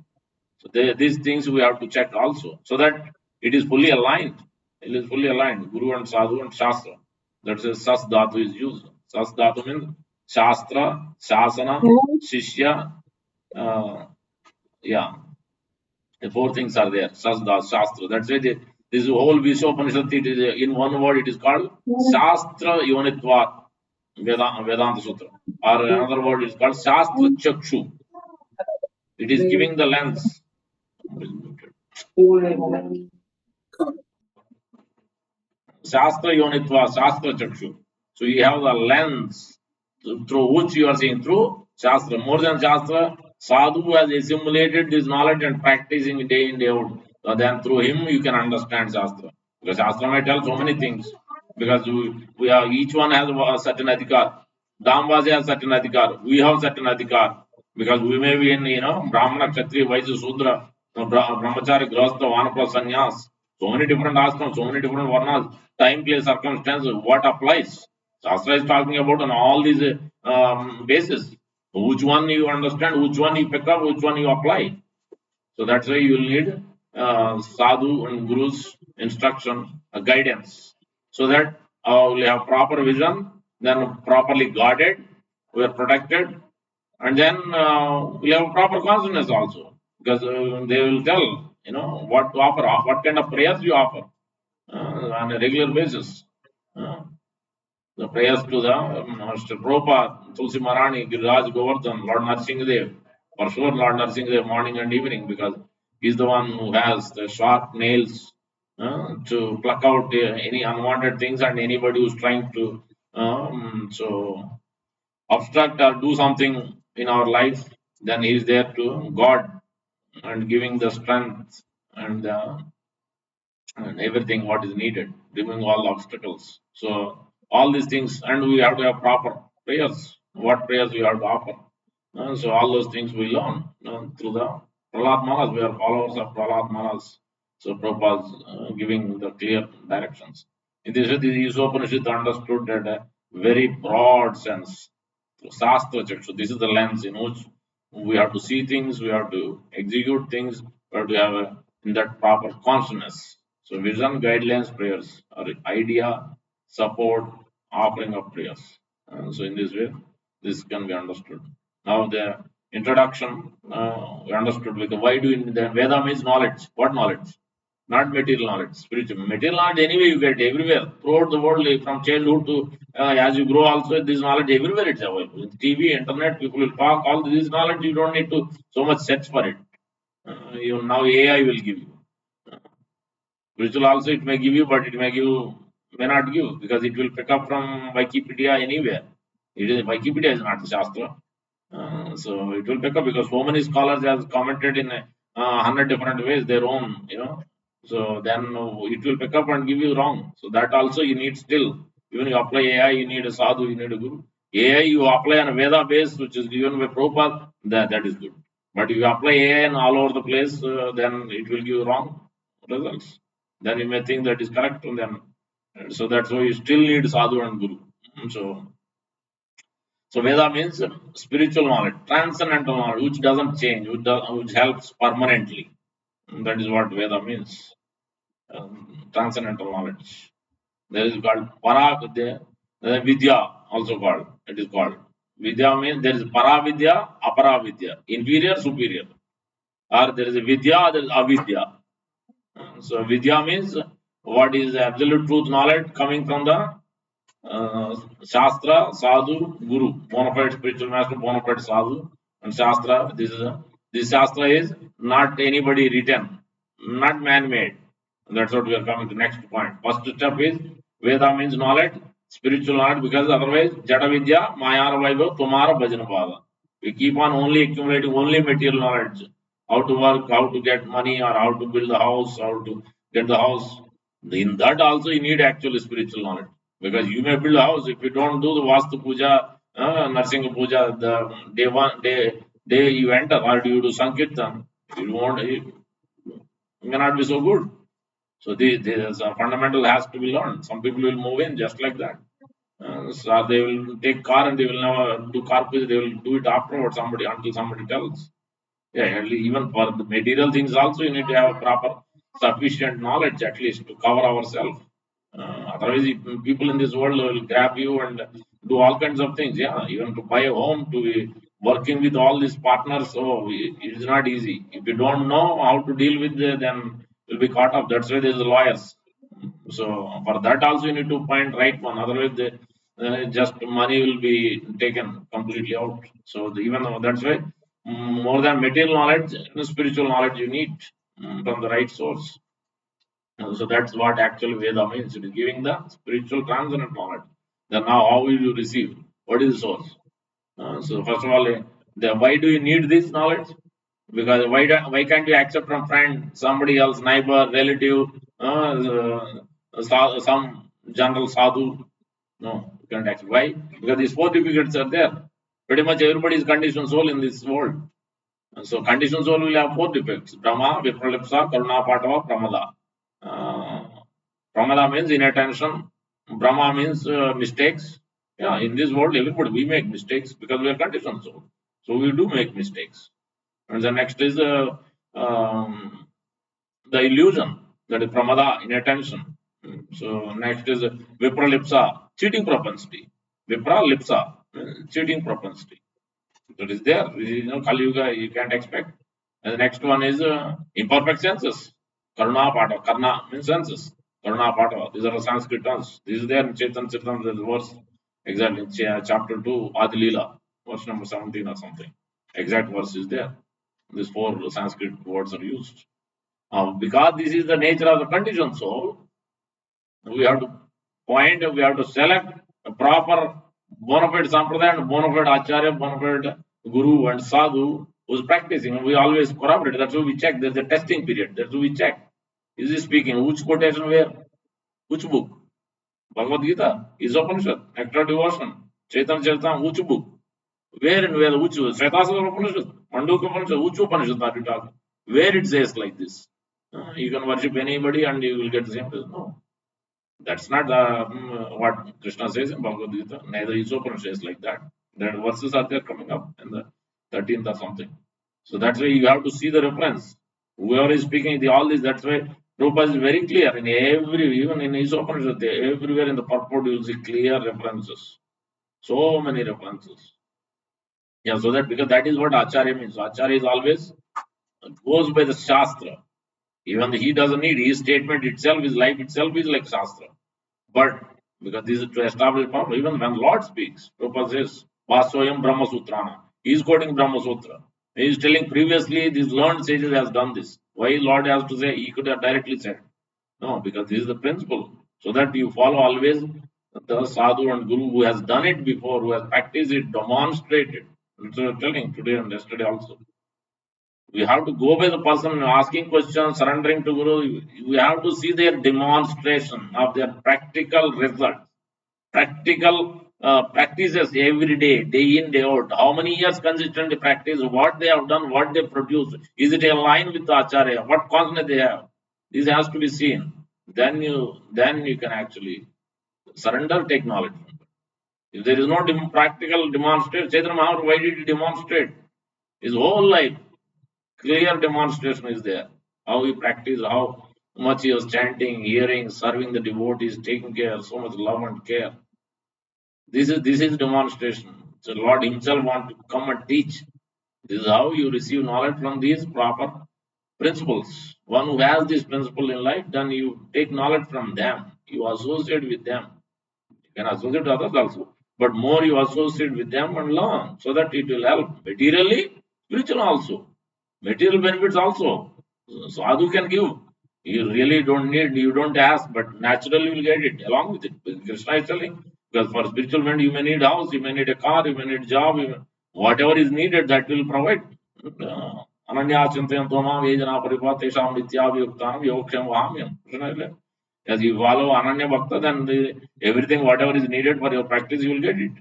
So these things we have to check also, so that it is fully aligned. It is fully aligned. Guru and Sadhu and Shastra. That's a Sas Dhatu is used. Sas Dhatu means Shastra, Shasana, Shishya. Uh, yeah, the four things are there. Sas Dhatu, Shastra. That's why this whole Vishopanishad, it is in one word, it is called Shastra Yonitvat Vedanta Sutra. Or another word is called Shastra Chakshu. It is giving the lens. Shastra Yonitva, Shastra Chakshu. So you have the lens through which you are seeing through Shastra. More than Shastra, Sadhu has assimilated this knowledge and practicing day in, day out. So then through him you can understand Shastra. Because Shastra might tell so many things. Because we have, each one has a certain adhikar. Dambasi has certain adhikar. We have certain adhikar. Because we may be in, Brahmana, Kshatriya, Vaishya, Sudra, Brahmachari, Grahastha, Vanaprastha, Sannyas. So many different ashrams, so many different varnas, time, place, circumstance, what applies. Shastra is talking about on all these bases. Which one you understand, which one you pick up, which one you apply. So that's why you will need sadhu and guru's instruction, guidance, so that we have proper vision, then properly guarded, we are protected, and then we have proper consciousness also, because they will tell what to offer, what kind of prayers you offer on a regular basis. Uh, the prayers to the Mr. Prabhupada, Tulsi Marani, Giriraj Govardhan, Lord Narsingh, for sure Lord Narsingh morning and evening, because he's the one who has the sharp nails to pluck out any unwanted things and anybody who's trying to obstruct or do something in our life, then he's there to guard and giving the strength and everything what is needed, removing all the obstacles. So all these things, and we have to have proper prayers. What prayers we have to offer? So all those things we learn through the Prahlad Maharaj. We are followers of Prahlad Maharaj. So Prabhupada is giving the clear directions. In this way, the Isopanisad understood at a very broad sense. Shastra Chakshu. This is the lens in which we have to see things, we have to execute things, we have to have in that proper consciousness. So vision, guidelines, prayers are idea, support, offering of prayers. So in this way, this can be understood. Now the introduction, we understood because why do the Veda means knowledge. What knowledge? Not material knowledge, spiritual. Material knowledge anyway you get everywhere throughout the world, from childhood to as you grow. Also, this knowledge everywhere it's available. In TV, internet, people will talk. All this knowledge you don't need to so much search for it. You now AI will give you. Spiritual also it may give you, but it may not give because it will pick up from Wikipedia anywhere. It is Wikipedia is not the Shastra. So it will pick up because so many scholars have commented in 100 different ways their own. So then it will pick up and give you wrong. So that also you need still. Even you apply AI, you need a sadhu, you need a guru. AI you apply on a Veda base, which is given by Prabhupada, that is good. But if you apply AI and all over the place, then it will give wrong results. Then you may think that is correct, and then So that's why you still need sadhu and guru. So Veda means spiritual knowledge, transcendental knowledge, which doesn't change, which helps permanently. That is what Veda means. Transcendental knowledge. There is called Paravidya, Vidya also called. It is called. Vidya means there is Paravidya, Aparavidya, inferior, superior. Or there is a Vidya, there is Avidya. So Vidya means what is absolute truth knowledge coming from the Shastra, Sadhu, Guru, bona fide spiritual master, bona fide Sadhu, and Shastra. This Shastra is not anybody written, not man-made. That's what we are coming to next point. First step is Veda means knowledge, spiritual knowledge, because otherwise Jada Vidya, Mayara Vaibhav, Tumara Bhajana Bhava. We keep on only accumulating only material knowledge, how to work, how to get money, or how to build a house, how to get the house. In that also you need actual spiritual knowledge. Because you may build a house, if you don't do the Vastu Puja, Narsinga Puja, the day you enter, or do you do Sankirtan, it may not be so good. So this fundamental has to be learned. Some people will move in just like that. So they will take car and they will never do car puja, they will do it afterwards, somebody until somebody tells. Yeah, even for the material things also you need to have proper sufficient knowledge at least to cover ourselves. Otherwise, people in this world will grab you and do all kinds of things. Yeah, even to buy a home, to be working with all these partners, so it is not easy. If you don't know how to deal with then you'll be caught up. That's why there's lawyers. So for that also you need to find right one. Otherwise, just money will be taken completely out. So even though that's why more than material knowledge, spiritual knowledge you need from the right source. So that's what actually Veda means. It is giving the spiritual transcendent knowledge. Then now how will you receive? What is the source? So first of all, why do you need this knowledge? Because why can't you accept from friend, somebody else, neighbor, relative, some general sadhu? No, you can't accept. Why? Because these four difficulties are there. Pretty much everybody is conditioned soul in this world. So conditioned soul will have four defects: Brahma, Vipralipsa, Karuna, Patava, Pramada. Uh, Pramada means inattention. Brahma means mistakes. Yeah, in this world, everybody we make mistakes because we are conditioned soul. So we do make mistakes. And the next is the illusion, that is pramada, inattention. So next is vipralipsa, cheating propensity. Vipralipsa, cheating propensity. That is there. Kali Yuga, you can't expect. And the next one is imperfect senses. Karuna Pata. Karna means senses. Karuna Pata. These are Sanskrit terms. This is there in Chetan Chitam, there's a verse. Exactly. Chapter 2, Adi Leela, verse number 17 or something. Exact verse is there. These four Sanskrit words are used. Because this is the nature of the conditioned soul, we have to we have to select a proper bona fide sampradaya and bona fide acharya, bona fide guru and sadhu who's practicing. We always corroborate. That's why we check. There's a testing period. That's why we check. Is he speaking? Which quotation where? Which book? Bhagavad Gita, Isopanisad, Nectar Devotion, Chaitanya Charitam, which book? Where and where? Which? Svetasasana Upanishad, Mandukya Upanishad, which Upanishad are you talking? Where it says like this? You can worship anybody and you will get the same result. No. That's not what Krishna says in Bhagavad Gita. Neither Isopanisad says like that. The verses are there coming up in the 13th or something. So that's why you have to see the reference. Whoever is speaking all this, that's why Prabhupada is very clear in even in Isopanisad, everywhere in the purport you will see clear references. So many references. Yeah, so that because that is what Acharya means. Acharya is always goes by the Shastra. Even he doesn't need his statement itself, his life itself is like Shastra. But because this is to establish power, even when Lord speaks, Prabhupada says, Vasoyam Brahma Sutrana. He is quoting Brahma Sutra. He is telling previously these learned sages has done this. Why Lord has to say, he could have directly said. No, because this is the principle. So that you follow always the sadhu and guru who has done it before, who has practiced it, demonstrated. So I'm telling today and yesterday also. We have to go by the person asking questions, surrendering to Guru. We have to see their demonstration of their practical results, practical practices every day, day in, day out. How many years consistently practice, what they have done, what they produce. Is it aligned with the Acharya? What consciousness they have? This has to be seen. then you can actually surrender, take knowledge. If there is no practical demonstration, Chaitanya Mahaprabhu, why did he demonstrate? His whole life, clear demonstration is there. How he practiced, how much he was chanting, hearing, serving the devotees, taking care, so much love and care. This is demonstration. So Lord Himself want to come and teach. This is how you receive knowledge from these proper principles. One who has this principle in life, then you take knowledge from them. You associate with them. You can associate with others also, but more you associate with them and learn, so that it will help materially, spiritual also, material benefits also. Sadhu can give. You really don't need, you don't ask, but naturally you will get it along with it. Krishna is telling, because for spiritual benefit you may need house, you may need a car, you may need job, whatever is needed that will provide. Ananya Chintayan Tomam Yejana Paripatesham Nityaviyuktanam Yoksham Vahamyam. Krishna is like, as you follow Ananya Bhakta, then everything, whatever is needed for your practice, you will get it.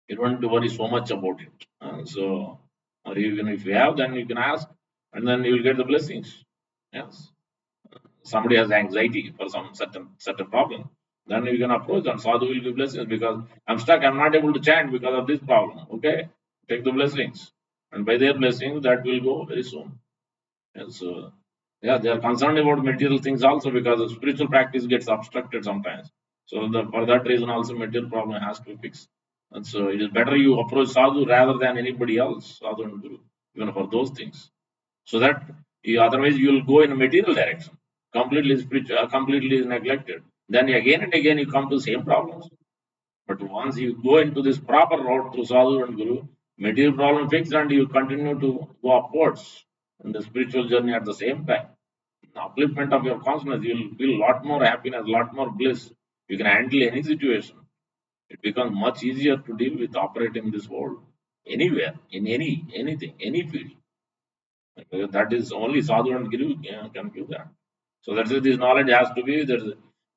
You don't have to worry so much about it. Or even if you have, then you can ask, and then you will get the blessings. Yes. Somebody has anxiety for some certain problem, then you can approach and Sadhu will give blessings because I'm stuck, I'm not able to chant because of this problem. Okay, take the blessings, and by their blessings, that will go very soon. And so, yeah, they are concerned about material things also because the spiritual practice gets obstructed sometimes. So for that reason, also material problem has to be fixed. And so it is better you approach sadhu rather than anybody else, sadhu and guru, even for those things. So that otherwise you will go in a material direction, completely spiritual, completely neglected. Then again and again you come to the same problems. But once you go into this proper route through sadhu and guru, material problem fixed, and you continue to go upwards in the spiritual journey at the same time. The upliftment of your consciousness, you will feel a lot more happiness, a lot more bliss. You can handle any situation. It becomes much easier to deal with, operate in this world, anywhere, in anything, any field. That is only sadhu and guru can give that. So that's why this knowledge has to be, there's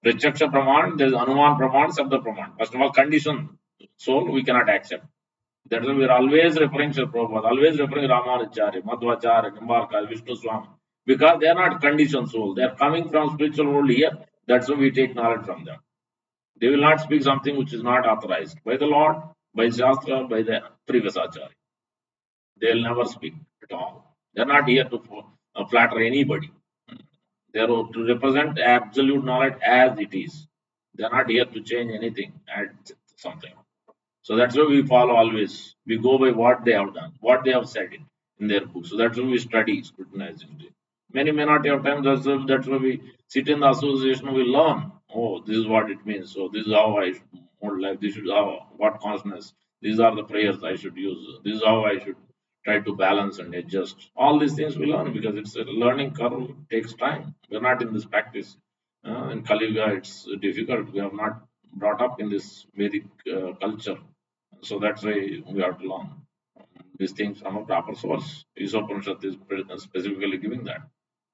Pratyaksha Praman, there's Anuman Praman, Sabda Praman. First of all, condition soul we cannot accept. That's why we are always referring to Prabhupada, always referring Ramanujacharya, Madhvacharya, Nimbarka, Vishnu Swami, because they are not conditioned soul. They are coming from spiritual world here. That's why we take knowledge from them. They will not speak something which is not authorized by the Lord, by Shastra, by the previous Acharya. They'll never speak at all. They're not here to flatter anybody. They're to represent absolute knowledge as it is. They're not here to change anything, add something. So that's why we follow always. We go by what they have done, what they have said in their book. So that's why we study, scrutinize it. Many may not have time. That's why we sit in the association. We learn. Oh, this is what it means. So this is how I should hold life. This is how what consciousness. These are the prayers I should use. This is how I should try to balance and adjust. All these things we learn because it's a learning curve. It takes time. We're not in this practice. In Kali Yuga, it's difficult. We are not brought up in this Vedic culture. So that's why we have to learn these things from a proper source. Isopanisad is specifically giving that.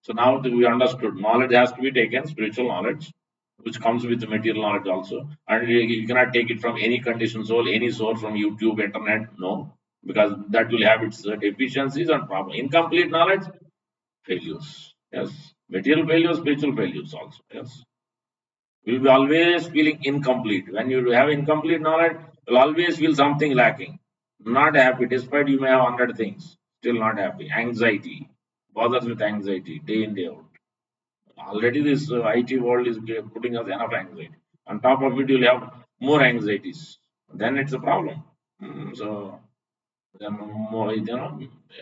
So now that we understood, knowledge has to be taken, spiritual knowledge, which comes with material knowledge also. And you cannot take it from any conditioned soul, any source from YouTube, internet, no, because that will have its deficiencies and problem. Incomplete knowledge, failures. Yes. Material failures, spiritual failures also. Yes. You'll be always feeling incomplete. When you have incomplete knowledge, you'll always feel something lacking. Not happy, despite you may have 100 things. Still not happy. Anxiety. Bothers with anxiety day in, day out. Already this IT world is putting us enough anxiety. On top of it, you'll have more anxieties. Then it's a problem. So then more,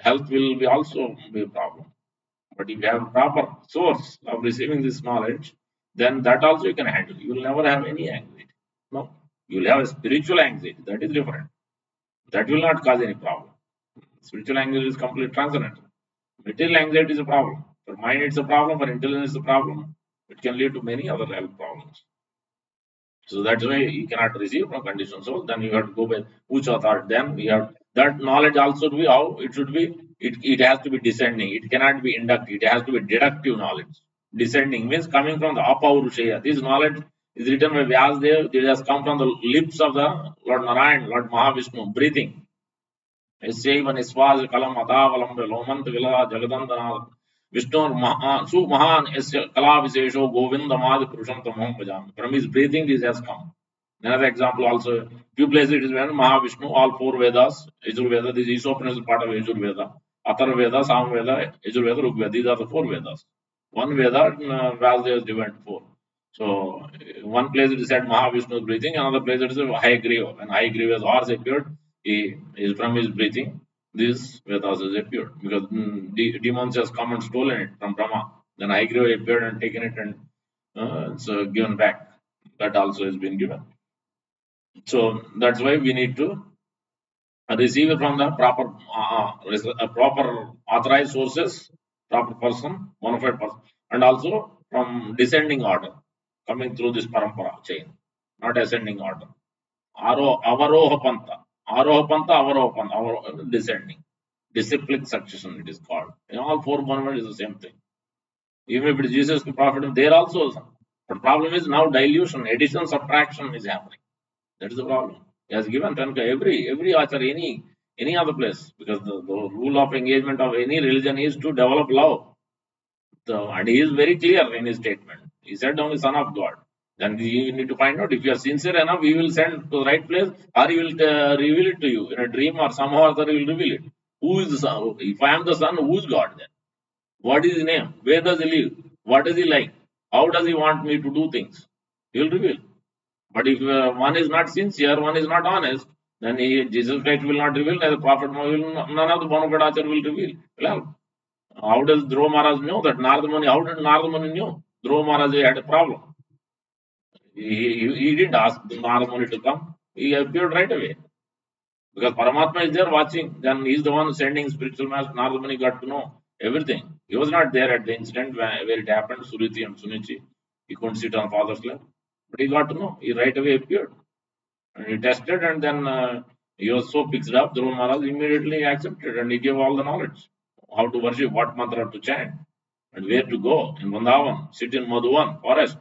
health will be also be a problem. But if you have a proper source of receiving this knowledge, then that also you can handle. You will never have any anxiety. No, you will have a spiritual anxiety. That is different. That will not cause any problem. Spiritual anxiety is completely transcendental. Material anxiety is a problem. For mind, it's a problem. For intelligence, it's a problem. It can lead to many other health problems. So that's why you cannot receive from conditioned soul. Then you have to go by Ucha thought. Then we have that knowledge also to be how it should be. It has to be descending. It cannot be inductive. It has to be deductive knowledge. Descending means coming from the Apaurushaya. This knowledge is written by Vyasadeva. It has come from the lips of the Lord Narayan, Lord Mahavishnu, breathing. Yasaiva Niswaja Kalam Adavalam Lomant Vila Jagadandana Vishnu Su Mahan Esya Kala Visesho Govindamad Purusham Tamam Bhajam. From his breathing, this has come. Another example also, few places it is when Mahavishnu, all four Vedas, Yajurveda, this Isopanisad is part of Yajurveda, Atharvaveda, Samveda, Yajurveda, Rigveda, these are the four Vedas. One Veda, Vyasdev is divided into four. So, one place it is said Mahavishnu is breathing, another place it is Hayagriva. When Hayagriva's horse appeared, he is from his breathing, this Vedas has appeared because demons has come and stolen it from Brahma. Then Hayagriva appeared and taken it and it's given back. That also has been given. So that's why we need to receive it from the proper authorized sources, proper person, bona fide person, and also from descending order, coming through this parampara chain, not ascending order. Avaroha panta, avaroha panta, descending. Disciplic succession it is called. In all four monuments is the same thing. Even if it is Jesus the prophet, there also. But problem is now dilution, addition, subtraction is happening. That is the problem. He has given Tanka every acharya, any other place, because the rule of engagement of any religion is to develop love. So, and he is very clear in his statement. He said only Son of God. Then you need to find out if you are sincere enough, he will send to the right place, or he will reveal it to you in a dream, or somehow or other he will reveal it. Who is the Son? If I am the Son, who is God then? What is his name? Where does he live? What is he like? How does he want me to do things? He will reveal. But if one is not sincere, one is not honest, then Jesus Christ will not reveal, neither Prophet will not, none of the Bonaparte will reveal. Well, how does Dhruva Maharaj know that Narada Muni? How did Narada Muni know? Dhruva Maharaj had a problem. He didn't ask Narada Muni to come. He appeared right away. Because Paramatma is there watching. Then he's the one sending spiritual master. Narada Muni got to know everything. He was not there at the incident where it happened, Suriti and Sunichi. He couldn't sit on father's lap. But he got to know. He right away appeared. And he tested, and then he was so fixed up, Dhruva Maharaj immediately accepted and he gave all the knowledge. How to worship, what mantra to chant, and where to go in Vrindavan, sit in Madhuvan forest,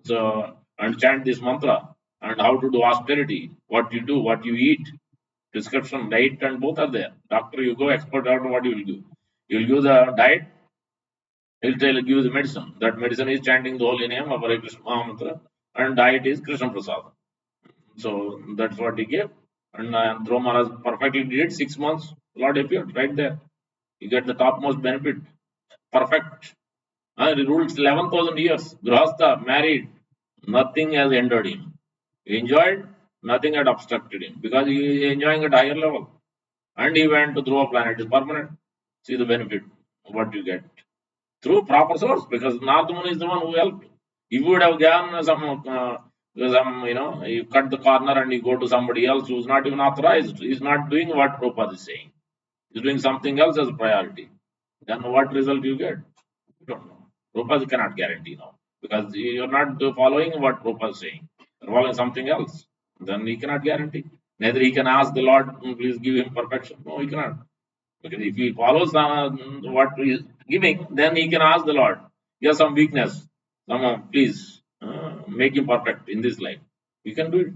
so and chant this mantra, and how to do austerity, what you do, what you eat, prescription, diet, and both are there. Doctor, you go, expert doctor, what you will do? You will give the diet, he'll tell give you the medicine. That medicine is chanting the holy name of Hare Krishna Mahamantra, and diet is Krishna Prasad. So that's what he gave. And Dhruva Maharaj perfectly did 6 months. Lord appeared right there. He got the topmost benefit. Perfect. He ruled 11,000 years. Grahastha, married. Nothing has hindered him. He enjoyed, nothing had obstructed him because he is enjoying at higher level. And he went to Dhruva planet. It's permanent. See the benefit of what you get through proper source, because Narada Muni is the one who helped. If you would have given you cut the corner and you go to somebody else who's not even authorized, he's not doing what Prabhupada is saying, he's doing something else as a priority, then what result you get? You don't know. Prabhupada cannot guarantee now, because you're not following what Prabhupada is saying, you're following something else, then he cannot guarantee. Neither he can ask the Lord, please give him perfection. No, he cannot. Because if he follows what he is giving, then he can ask the Lord, he has some weakness. Please make him perfect in this life. He can do it.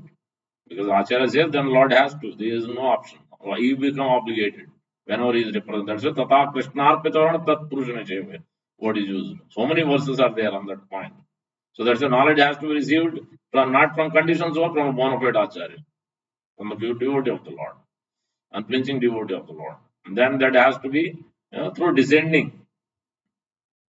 Because Acharya says, then Lord has to. There is no option. He become obligated whenever he is represented. That's why Tata Krishnarpitavana Tat Purushana Cheva. What is used. So many verses are there on that point. So that's the knowledge has to be received from not from conditions or from a bona fide Acharya, from the devotee of the Lord, unflinching devotee of the Lord. And then that has to be through descending.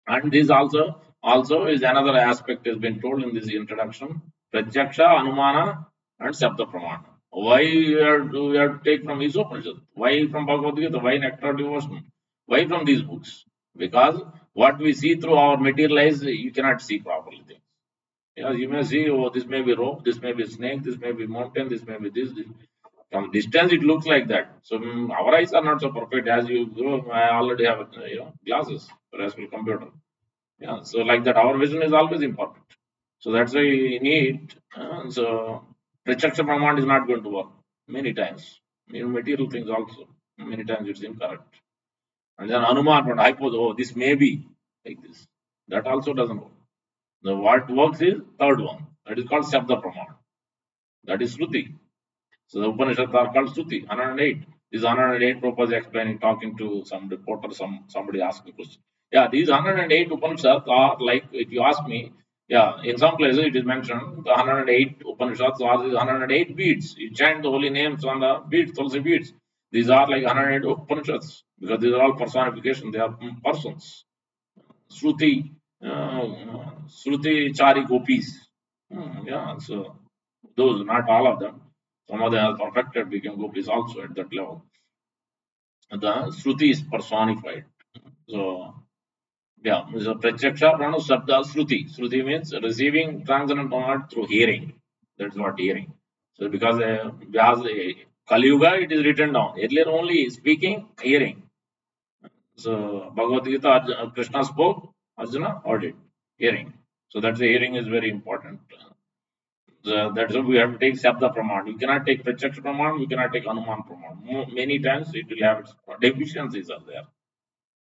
And this also is another aspect has been told in this introduction. Pratyaksha, Anumana, and Sabda Pramana. Why we have to take from Isopanisad? Why from Bhagavad Gita? Why Nectar Devotion? Why from these books? Because what we see through our material eyes, you cannot see properly things. Yes, you may see, oh, this may be rope, this may be snake, this may be mountain, this may be this. From distance, it looks like that. So our eyes are not so perfect as you go. I already have glasses, whereas with computer. Yeah, so like that, our vision is always imperfect. So that's why we need. So Prachaksha Pramand is not going to work many times. Material things also many times it's incorrect. And then Anuman and hypothesis, oh, this may be like this. That also doesn't work. The what works is third one. That is called Shabda Pramand. That is Shruti. So the Upanishads are called Shruti, 108. This 108 Prabhupada is explaining, talking to some reporter, somebody asked a question. Yeah, these 108 Upanishads are like, if you ask me, yeah, in some places it is mentioned the 108 Upanishads are these 108 beads. You chant the holy names on the beads, Tulsi beads. These are like 108 Upanishads because these are all personification. They are persons. Shruti, Shruti Chari Gopis. Yeah, so those, not all of them. Some of them are perfected, became gopis also at that level. The Shruti is personified. So, yeah, so Pratyaksha Pranu Sabda Shruti. Shruti means receiving transcendental knowledge through hearing. That's what hearing. So, because Kali Yuga, it is written down. Earlier only speaking, hearing. So, Bhagavad Gita, Krishna spoke, Arjuna heard it, hearing. So, that's the hearing is very important. That's why we have to take Shabda Praman. You cannot take Pratyaksha Praman, you cannot take Anuman Praman. Many times it will have its deficiencies are there.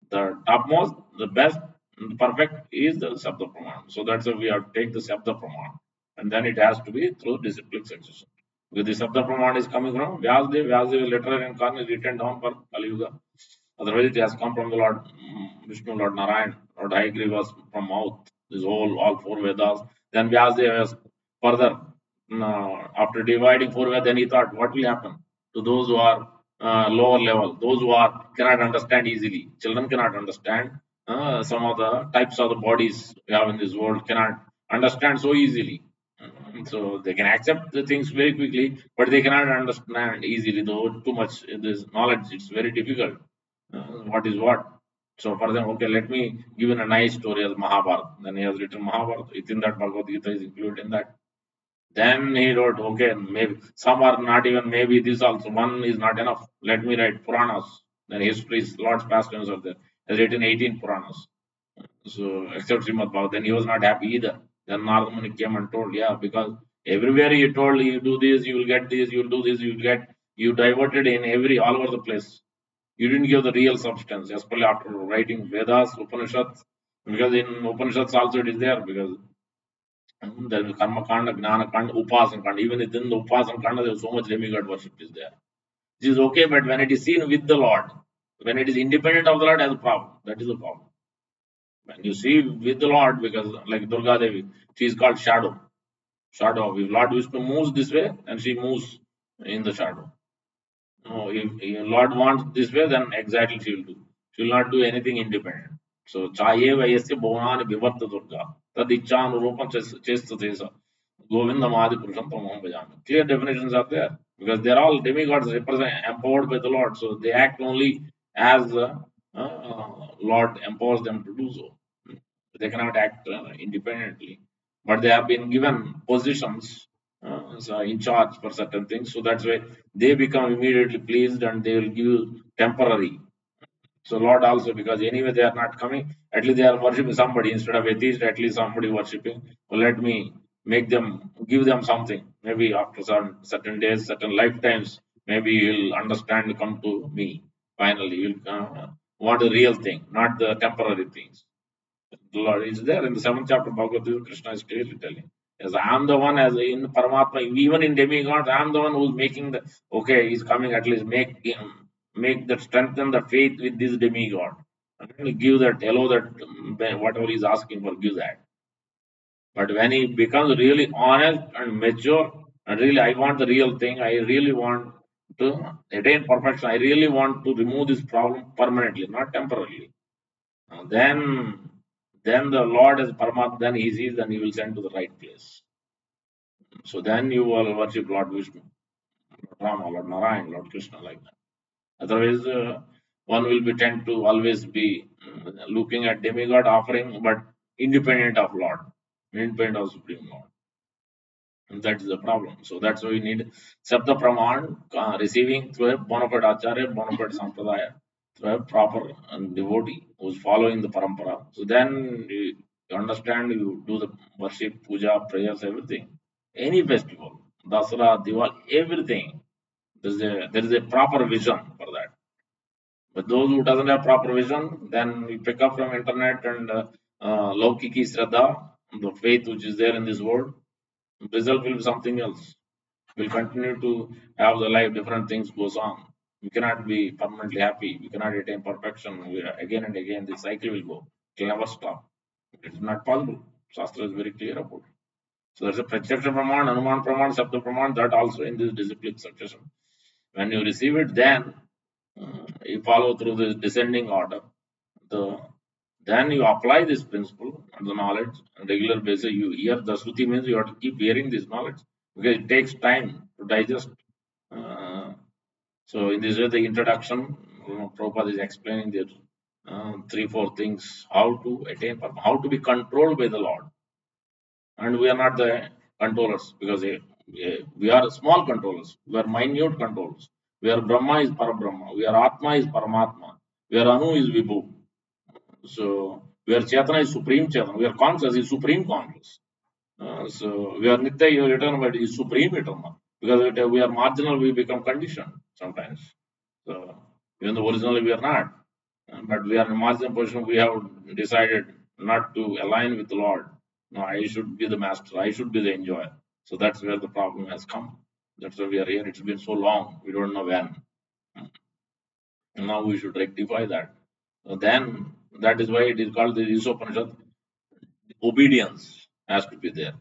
The topmost, the best, the perfect is the Shabda Praman. So that's why we have to take the Shabda Praman. And then it has to be through discipline succession. Because the Shabda Praman is coming from Vyasdev. Vyasdev literal incarnate written down for Kali Yuga. Otherwise, it has come from the Lord Vishnu, Lord Narayan, Lord Haigree was from mouth. This whole, all four Vedas. Then Vyasdev has further, after dividing four Vedas, then he thought, what will happen to those who are lower level, those who are cannot understand easily. Children cannot understand some of the types of the bodies we have in this world, cannot understand so easily. So they can accept the things very quickly, but they cannot understand easily. Though too much this knowledge, it's very difficult. What is what? So for them, okay, let me give in a nice story as Mahabharata. Then he has written Mahabharata. Within that, Bhagavad Gita is included in that. Then he wrote, okay, maybe some are not even, maybe this also. One is not enough. Let me write Puranas. Then histories, Lord's pastimes are there. He has written 18 Puranas. So, except Srimad Bhagavatam, then he was not happy either. Then Narada Muni came and told, yeah, because everywhere he told, you do this, you will get this, you will do this, you will get, you diverted in every, all over the place. You didn't give the real substance, especially after writing Vedas, Upanishads, because in Upanishads also it is there, because there is Karma Kanda, Gnana Kanda, Upasana Kanda. Even within the Upasana Kanda, there is so much demigod worship is there. This is okay, but when it is seen with the Lord, when it is independent of the Lord, has a problem. That is the problem. When you see with the Lord, because like Durga Devi, she is called shadow. Shadow. If Lord Vishnu moves this way, and she moves in the shadow. No, if Lord wants this way, then exactly she will do. She will not do anything independent. So chaye vayasya bhuvan vivarta Durga. Tad ichchanurupam chestasesa. Govindamadi purusham tamam bhajami. Clear definitions are there. Because they are all demigods represent empowered by the Lord. So they act only as the Lord empowers them to do so. They cannot act independently, but they have been given positions so in charge for certain things. So that's why they become immediately pleased and they will give temporary. So Lord also, because anyway they are not coming, at least they are worshipping somebody instead of atheist, at least somebody worshipping. Well, let me make them, give them something. Maybe after certain days, certain lifetimes, maybe he'll understand, come to me. Finally, he'll want the real thing, not the temporary things. The Lord is there in the seventh chapter of Bhagavad Gita. Krishna is clearly telling, as I am the one, as in Paramatma, even in demigods, I am the one who's making the, okay, he's coming, at least make him, make that, strengthen the faith with this demigod. And give that, allow that, whatever he's asking for, give that. But when he becomes really honest and mature, and really, I want the real thing, I really want to attain perfection, I really want to remove this problem permanently, not temporarily. Then the Lord is Paramatma, then he sees, then he will send to the right place. So then you will worship Lord Vishnu, Lord Rama, Lord Narayan, Lord Krishna, like that. Otherwise, one will be tend to always be looking at demigod offering, but independent of Lord, independent of Supreme Lord. And that is the problem. So that's why we need Sabda Praman receiving through a bona fide Acharya, bona fide Sampradaya, through a proper devotee who's following the parampara. So then you understand, you do the worship, puja, prayers, everything. Any festival, Dasara, Diwali, everything. There is a proper vision for that. But those who doesn't have proper vision, then we pick up from internet and Laukiki Shraddha, the faith which is there in this world, result will be something else. We'll continue to have the life, different things goes on. We cannot be permanently happy. We cannot attain perfection. Again and again, the cycle will go. It will never stop. It is not possible. Shastra is very clear about it. So there's a Pratyaksha Praman, Anuman Praman, Sabda Praman, that also in this discipline succession. When you receive it, then you follow through this descending order. The then you apply this principle and the knowledge on regular basis. You hear the Shruti means you have to keep hearing this knowledge because it takes time to digest. Uh, so in this way, the introduction, Prabhupada is explaining the three, four things how to attain, how to be controlled by the Lord, and we are not the controllers because we are small controllers. We are minute controllers. We are Brahma is Parabrahma. We are Atma is Paramatma. We are Anu is Vibhu. So where Chetana is supreme Chetana, we are conscious is supreme conscious. So we are Nitya eternal, but is supreme eternal. Because we are marginal, we become conditioned sometimes. So even though originally we are not, but we are in a marginal position, we have decided not to align with the Lord. No, I should be the master, I should be the enjoyer. So that's where the problem has come. That's why we are here. It's been so long, we don't know when. Now we should rectify that. So then that is why it is called the Isopanisad. Obedience has to be there.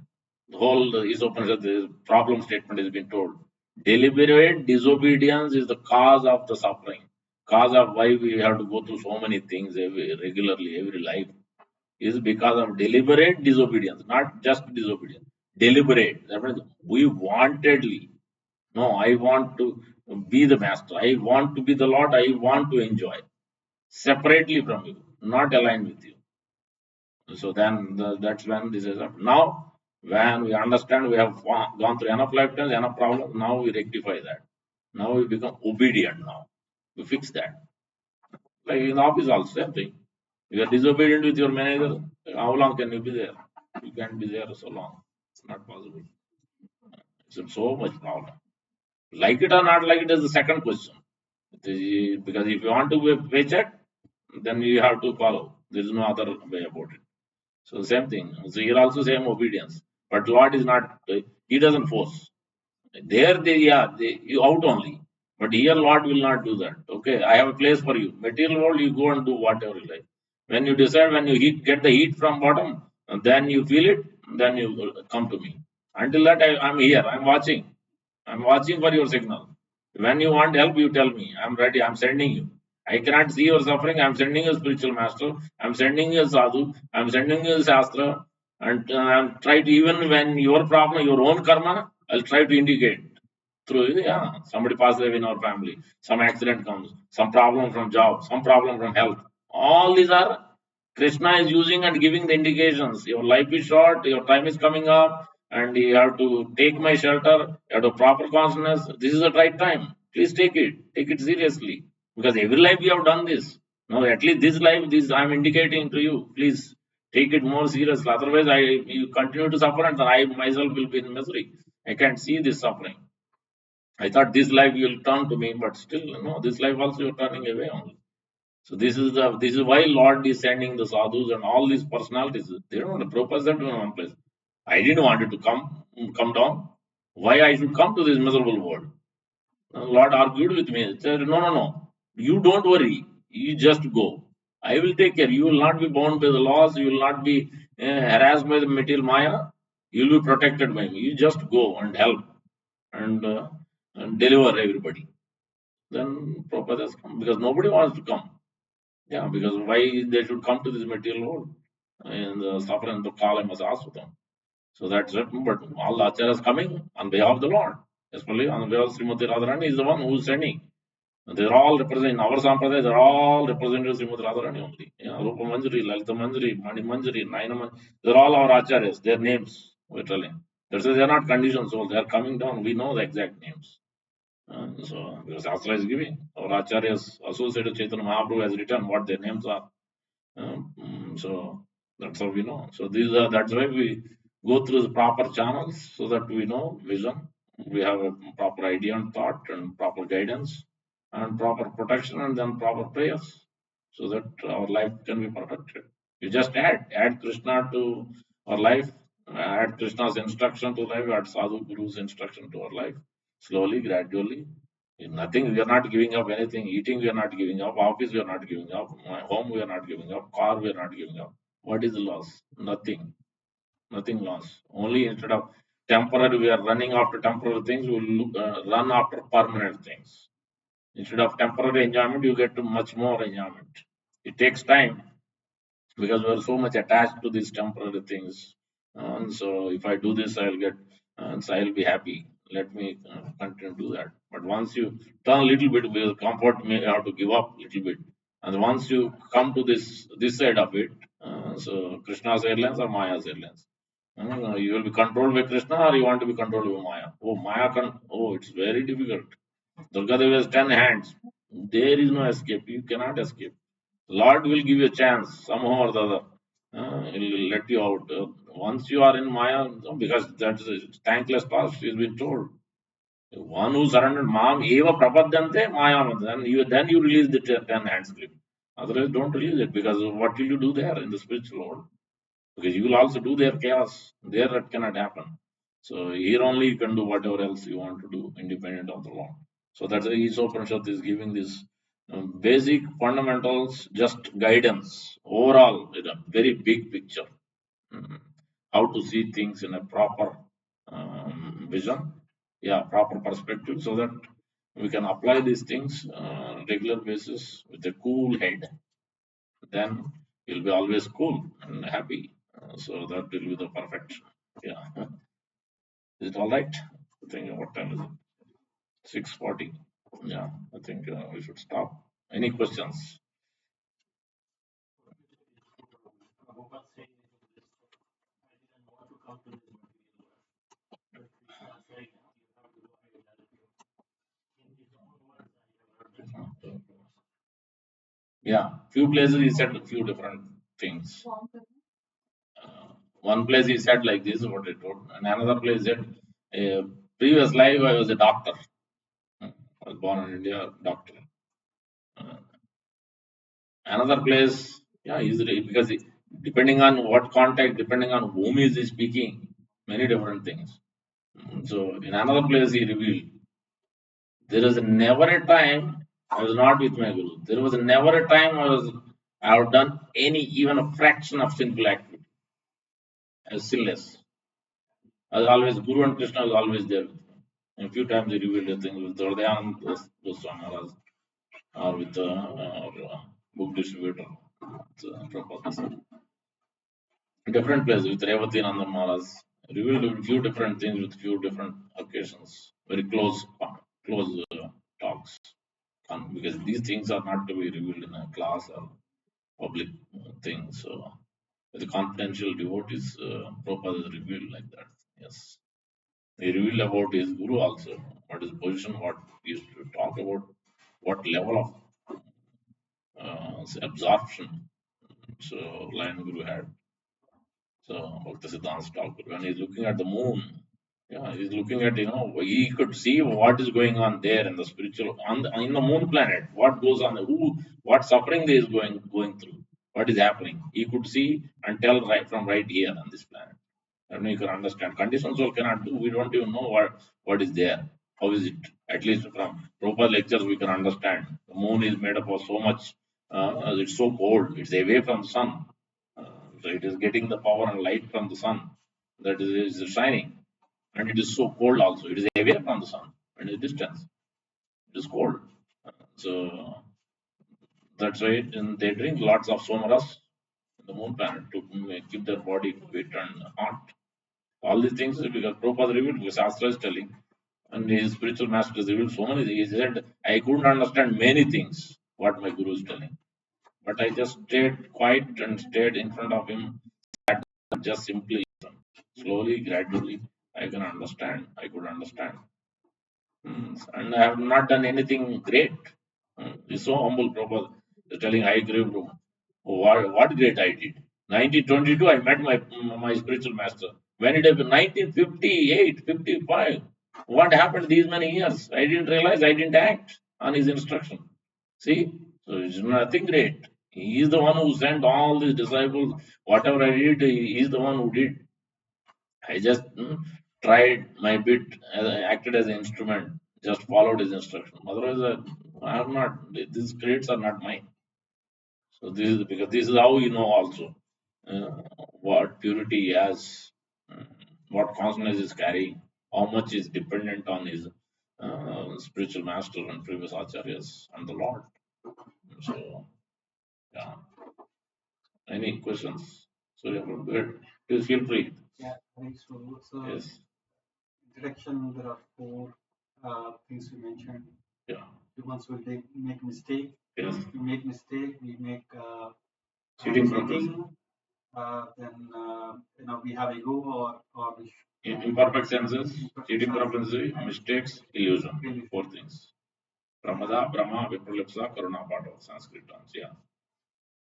The whole Isopanisad the problem statement has been told. Deliberate disobedience is the cause of the suffering. Cause of why we have to go through so many things regularly, every life, is because of deliberate disobedience, not just disobedience. Deliberate. That means we wantedly. No, I want to be the master. I want to be the Lord. I want to enjoy separately from you, not aligned with you. So then that's when this is up. Now, when we understand we have gone through enough lifetimes, enough problems, now we rectify that. Now we become obedient now. We fix that. Like in office also, same thing. You are disobedient with your manager, how long can you be there? You can't be there so long. It's not possible. It's so much problem. Like it or not like it is the second question. Because if you want to be a paycheck, then you have to follow. There is no other way about it. So same thing. So here also same obedience. But Lord is not, he doesn't force. There you out only. But here Lord will not do that. Okay, I have a place for you. Material world, you go and do whatever you like. When you decide, when you get the heat from bottom, then you feel it, then you come to me. Until that, I'm here. I'm watching. I'm watching for your signal. When you want help, you tell me. I'm ready. I'm sending you. I cannot see your suffering. I'm sending you a spiritual master. I'm sending you a sadhu. I'm sending you a shastra. And I'm try to, even when your problem, your own karma, I'll try to indicate through, yeah, somebody passes away in our family, some accident comes, some problem from job, some problem from health. All these are Krishna is using and giving the indications. Your life is short, your time is coming up, and you have to take my shelter, you have to proper consciousness. This is the right time. Please take it seriously. Because every life you have done this. Now, at least this life, this I'm indicating to you. Please take it more seriously. Otherwise, you continue to suffer, and I myself will be in misery. I can't see this suffering. I thought this life you'll turn to me, but still, no, this life also you're turning away only. So this is why Lord is sending the sadhus and all these personalities. They don't want to propose them to one place. I didn't want it to come down. Why I should come to this miserable world? Lord argued with me. He said, no, no, no. You don't worry. You just go. I will take care. You will not be bound by the laws. You will not be harassed by the material maya. You will be protected by me. You just go and help and deliver everybody. Then Prabhupada has come because nobody wants to come. Yeah, because why they should come to this material world and suffer and the call I must ask for them. So that's it. But all the acharyas coming on behalf of the Lord, especially on behalf of Srimati Radharani is the one who is sending. They're all representing our Sampradaya, they're all representing Srimati Radharani only. Yeah, Rupa Manjari, Lalita Manjari, Mani Manjari, Naina Manjari, they're all our acharyas, their names we're telling. That's why they're not conditioned souls, they're coming down. We know the exact names. So, because Shastra is giving, our acharyas associated Chaitanya Mahaprabhu has written what their names are. So that's how we know. So that's why we go through the proper channels so that we know vision. We have a proper idea and thought and proper guidance and proper protection and then proper prayers so that our life can be protected. You just add Krishna to our life, add Krishna's instruction to life, add Sadhu Guru's instruction to our life, slowly, gradually. Nothing, we are not giving up anything. Eating, we are not giving up. Office, we are not giving up. My home, we are not giving up. Car, we are not giving up. What is the loss? Nothing. Nothing lost. Only instead of temporary, we are running after temporary things, we will run after permanent things. Instead of temporary enjoyment, you get to much more enjoyment. It takes time because we are so much attached to these temporary things. And so, if I do this, I'll get, and so I'll be happy. Let me continue to do that. But once you turn a little bit, because comfort may have to give up a little bit. And once you come to this side of it, so Krishna's airlines or Maya's airlines, you will be controlled by Krishna or you want to be controlled by Maya. Oh, oh, it's very difficult. Durga Devi has 10 hands. There is no escape. You cannot escape. Lord will give you a chance somehow or the other. He'll let you out. Once you are in Maya, because that's a thankless task, she's been told. One who surrendered Mam Eva Prapadyante Maya, then you release the 10 hands grip. Otherwise, don't release it because what will you do there in the spiritual world? Because you will also do their chaos. There that cannot happen. So here only you can do whatever else you want to do, independent of the law. So that's why Isopanisad is giving this basic fundamentals, just guidance, overall, in a very big picture. Mm, how to see things in a proper vision, yeah, proper perspective, so that we can apply these things regular basis with a cool head. Then you'll be always cool and happy. So that will be the perfect. Yeah. Is it all right? I think what time is it? 6:40. Yeah, I think we should stop. Any questions? Yeah, few places he said a few different things. One place he said like this, what he told, and another place said, previous life I was a doctor. I was born in India, doctor. Uh, Another place, yeah, easily because depending on what context, depending on whom is he speaking, many different things. So in another place he revealed, there is never a time I was not with my guru. There was never a time I have done any even a fraction of sinful activity. I was sinless. I was always Guru and Krishna was always there with me. A few times he revealed the things with Dordayan, Goswami Maharaj, or with our book distributor, Prabhupada. Different places with Revati Nanda Maharaj, revealed a few different things with few different occasions, very close talks. Because these things are not to be revealed in a class or public thing. So, with the confidential devotees, Prabhupada is revealed like that. Yes. He revealed about his guru also, what his position, what he used to talk about, what level of absorption. So, Lion Guru had. So Bhakta Siddhanta Thakur, when he's looking at the moon, yeah, he's looking at, he could see what is going on there in the spiritual, in the moon planet, what goes on, what suffering there is going through, what is happening. He could see and tell right from right here on this planet. And you can understand. Conditioned soul cannot do. We don't even know what is there. How is it? At least from proper lectures, we can understand. The moon is made up of so much. It's so cold. It's away from the sun. So it is getting the power and light from the sun. That is shining, and it is so cold also. It is away from the sun and a distance. It is cold. So that's why they drink lots of somaras in the moon planet to keep their body fit and hot. All these things is because Prabhupada revealed, because Shastra is telling, and his spiritual master has revealed so many things. He said, I couldn't understand many things what my guru is telling. But I just stayed quiet and stayed in front of him, just simply listen. Slowly, gradually, I can understand. I could understand. And I have not done anything great. He's so humble, Prabhupada. He's telling, I grieved. What great I did. 1922, I met my spiritual master. When it happened, 1958, 55. What happened these many years? I didn't realize I didn't act on his instruction. See? So it's nothing great. He is the one who sent all these disciples. Whatever I did, he is the one who did. I just tried my bit, acted as an instrument, just followed his instruction. Otherwise, I am not. These grades are not mine. So this is because this is how you know also uh, what purity has, uh, what consciousness is carrying, how much is dependent on his spiritual master and previous acharyas and the Lord. So yeah, any questions? So yeah, good. Please feel free. Yeah, thanks. So, Yes. introduction, there are four things you mentioned. Yeah. Humans will make mistake. Yes. We make mistake. We make Cheating cheating. Then we have ego or we imperfect senses, cheating imperfection, propensity, mistakes, illusion. illusion. Four things. Pramada, Brahma, Vipralipsa, Karuna part of Sanskrit terms. Yeah.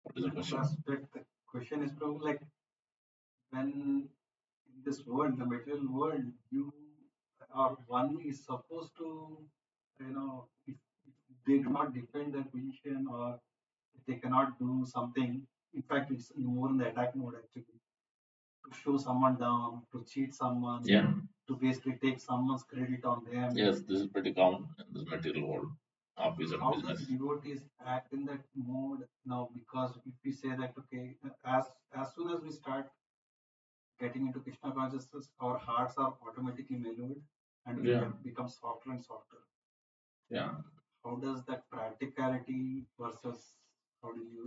What is the question? Aspect, the question is probably like when in this world, the material world, you or one is supposed to, if they do not defend their position or if they cannot do something, in fact, it's more in the attack mode actually, to show someone down, to cheat someone, Yeah. to basically take someone's credit on them. Yes, this is pretty common in this material world, office and How business. does devotees act in that mode now? Because if we say that, okay, as soon as we start getting into Krishna consciousness, our hearts are automatically mellowed and we Yeah. become softer and softer. Yeah. How does that practicality versus how do you?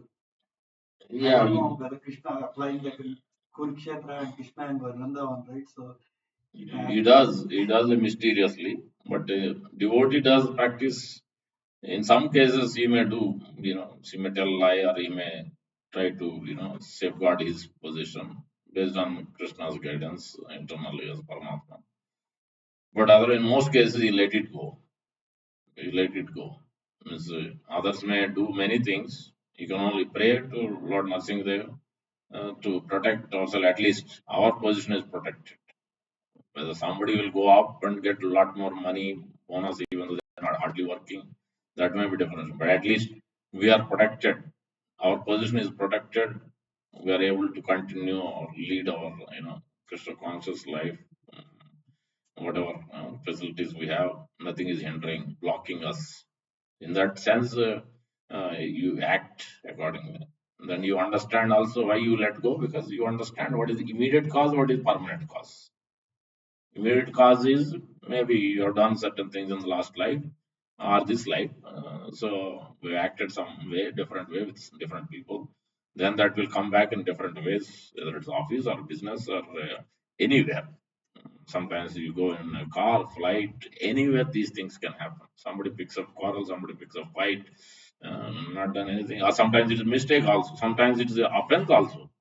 I Yeah. don't know whether Krishna applying that in Kurukshetra and Krishna and Vrindavan, right? So He does it mysteriously, but devotee does practice. In some cases, he may do, he may tell lie or he may try to, safeguard his position based on Krishna's guidance internally as Paramatma. But other in most cases, he let it go. He let it go. Means, others may do many things. You can only pray to Lord Nrsimhadev to protect ourselves. At least our position is protected. Whether somebody will go up and get a lot more money, bonus, even though they're not hardly working, that may be different. But at least we are protected. Our position is protected. We are able to continue or lead our, Krishna conscious life. Whatever facilities we have, nothing is hindering, blocking us. In that sense, you act accordingly. Then you understand also why you let go, because you understand what is the immediate cause, what is permanent cause. Immediate cause is maybe you have done certain things in the last life or this life. So we acted some way, different way with different people. Then that will come back in different ways, whether it's office or business or anywhere. Sometimes you go in a car, flight, anywhere these things can happen. Somebody picks up quarrel, somebody picks up fight, not done anything. Or sometimes it is mistake also. Sometimes it is an offense also.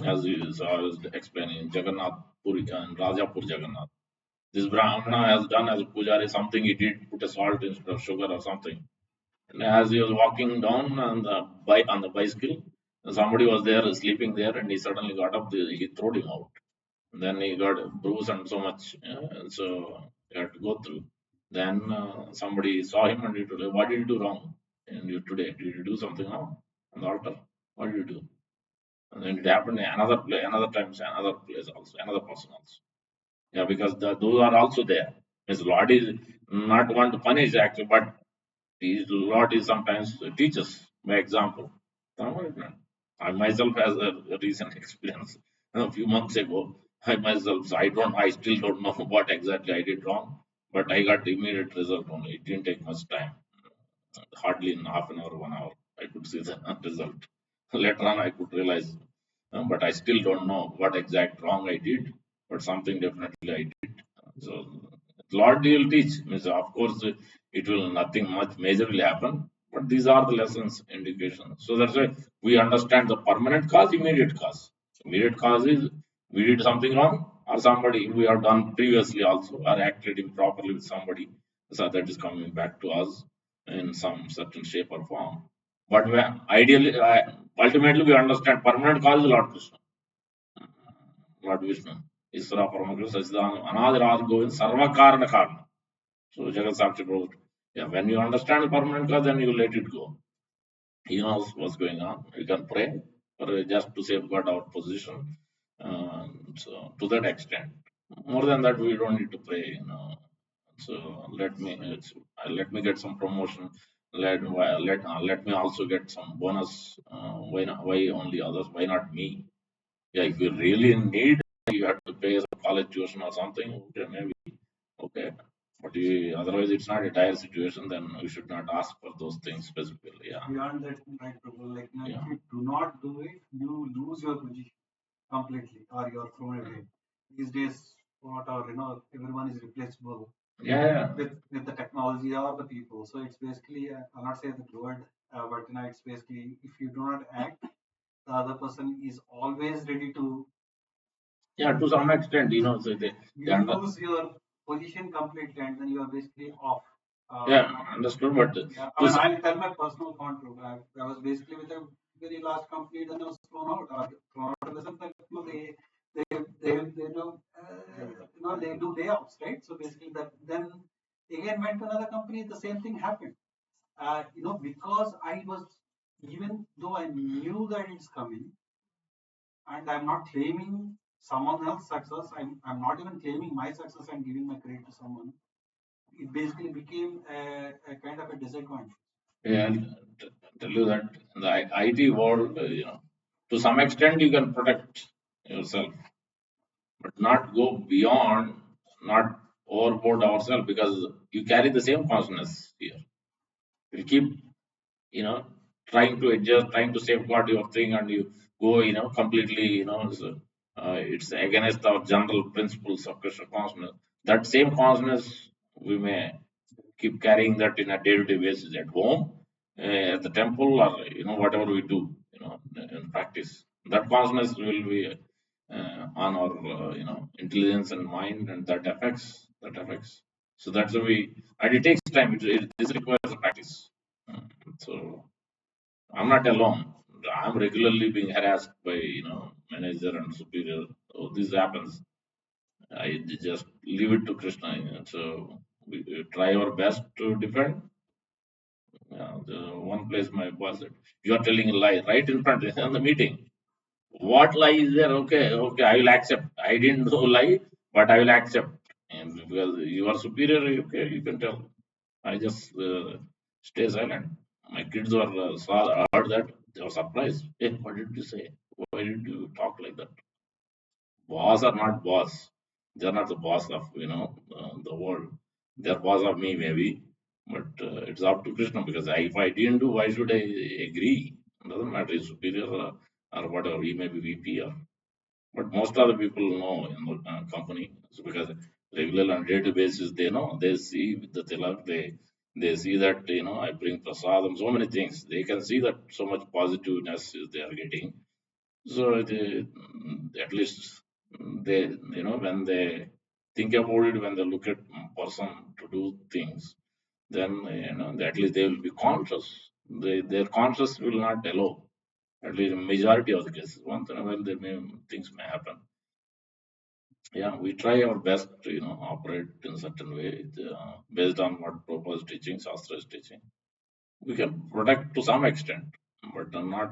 As you saw, I was explaining Jagannath Puri and Rajapur Jagannath. This Brahmana has done as a pujari something, he did put a salt instead of sugar or something. And as he was walking down on the bicycle, somebody was there sleeping there, and he suddenly got up. He threw him out. Then he got a bruise and so much, and so he had to go through. Then somebody saw him and he told him, "What did you do wrong? And you today did you do something wrong on the altar? What did you do?" And then it happened in another place, another times, another place also, another person also. Yeah, because those are also there. His Lord is not one to punish actually, but his Lord is sometimes teaches by example. I myself has a recent experience a few months ago. I myself, so I still don't know what exactly I did wrong, but I got the immediate result only. It didn't take much time. Hardly in half an hour, 1 hour, I could see the result. Later on, I could realize, but I still don't know what exact wrong I did, but something definitely I did. So, Lord will teach. Means, of course, it will nothing much major will happen, but these are the lessons, indications. So that's why we understand the permanent cause, immediate cause. Immediate cause is we did something wrong, or somebody we have done previously also, or acted improperly with somebody, so that is coming back to us in some certain shape or form. But ideally, ultimately, we understand permanent cause is Lord Krishna, Lord Vishnu, Isra Paramakrishna, Sachidananda, Anadira Govind, Sarva Karana Karana. So Jagat Sakshi Prabhu. Yeah, when you understand permanent cause, then you let it go. He knows what's going on. You can pray or just to safeguard our position. So to that extent. More than that, we don't need to pray. So let me get some promotion. Let me also get some bonus. Why not? Why only others? Why not me? Yeah, if you really need, you have to pay some college tuition or something. Okay, maybe okay. But otherwise, it's not a dire situation. Then we should not ask for those things specifically. Yeah, Beyond that, right, Prabhu, like, yeah, if you do not do it, you lose your position completely, or you're thrown away. These days, whatever, everyone is replaceable yeah, yeah. with the technology or the people. So it's basically, I'll not say the word, but it's basically, if you do not act, the other person is always ready to, Yeah, to some extent, so they you lose your position completely, and then you are basically off. yeah, understood. But Yeah, I to mean, some, I'll tell my personal contour. I was basically with a very large company, then I was thrown out. Thrown out in the sense that, they they do layoffs, right? So basically, that then again went to another company. The same thing happened. Because I was, even though I knew that it's coming, and I'm not claiming someone else's success. I'm not even claiming my success and giving my credit to someone. It basically became a kind of a disadvantage. yeah, tell you that in the IT world, to some extent you can protect yourself, but not go beyond, not overboard ourselves because you carry the same consciousness here. You keep, trying to adjust, trying to safeguard your thing, and you go, completely, so, it's against our general principles of Krishna consciousness. That same consciousness we may keep carrying that in a day-to-day basis at home, at the temple, or whatever we do, in practice. That consciousness will be on our intelligence and mind, and that affects. So that's the way, and it takes time. This requires a practice. Mm, So I'm not alone. I'm regularly being harassed by manager and superior. So this happens. I just leave it to Krishna. So we try our best to defend. The one place my boss said, "You are telling a lie right in front in the meeting. What lie is there? Okay, okay, I will accept. I didn't know lie, but I will accept. And because you are superior, okay, you can tell. I just stay silent. My kids heard that, they were surprised. Hey, what did you say? Why did you talk like that? Boss are not boss. They are not the boss of the world. They are boss of me maybe, but it's up to Krishna because if I didn't do, why should I agree? It doesn't matter. He's superior or whatever. He may be VP or, but most of the people know in the company, so because regular on daily basis they know, they see with the tilak, they see that I bring prasadam, so many things. They can see that so much positiveness they are getting. So at least they, when they think about it, when they look at person to do things, then at least they will be conscious. Their conscious will not allow. At least in majority of the cases, once in a while, things may happen. Yeah, we try our best to operate in certain way based on what Prabhupada is teaching, Shastra is teaching. We can protect to some extent, but not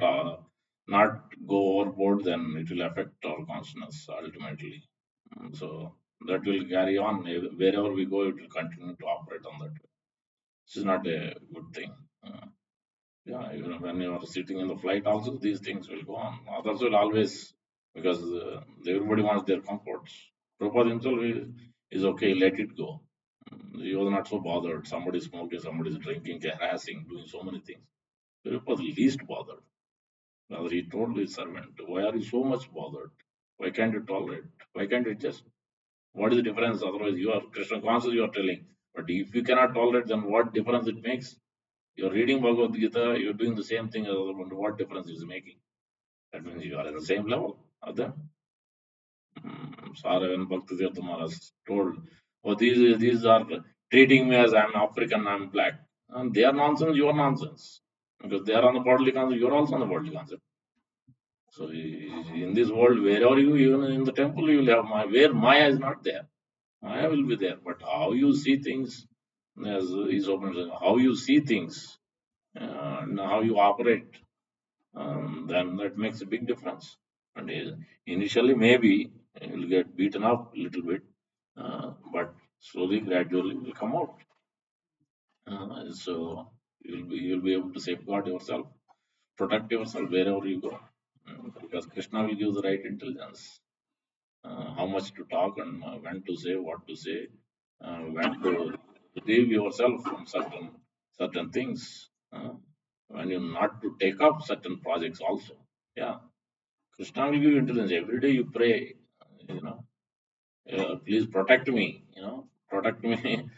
go overboard. Then it will affect our consciousness ultimately. So that will carry on wherever we go. It will continue to operate on that way. This is not a good thing. Yeah, even when you are sitting in the flight, also these things will go on. Others will always, because everybody wants their comforts. Prabhupada himself is okay, let it go. He was not so bothered. Somebody is smoking, somebody is drinking, harassing, doing so many things. Prabhupada least bothered. Rather, he told his servant, "Why are you so much bothered? Why can't you tolerate? Why can't you just? What is the difference? Otherwise, you are Krishna conscious, you are telling. But if you cannot tolerate, then what difference it makes? You're reading Bhagavad Gita, you're doing the same thing as other one. What difference is it making? That means you are at the same level of them." Saravan Bhakti Maharaj told, "Oh, these are treating me as I'm African, I'm black. And they are nonsense, you are nonsense. Because they are on the bodily concept, you're also on the bodily concept. So in this world, wherever you, even in the temple, you will have Maya. Where Maya is not there, Maya will be there. But how you see things, as is open, how you see things, and how you operate, then that makes a big difference. And initially, maybe you'll get beaten up a little bit, but slowly, gradually will come out. So you'll be able to safeguard yourself, protect yourself wherever you go, because Krishna will give the right intelligence, how much to talk and when to say, what to say, when to relieve yourself from certain things, when you not to take up certain projects also. Yeah, Krishna will give you intelligence. Every day you pray, you know, please protect me, protect me,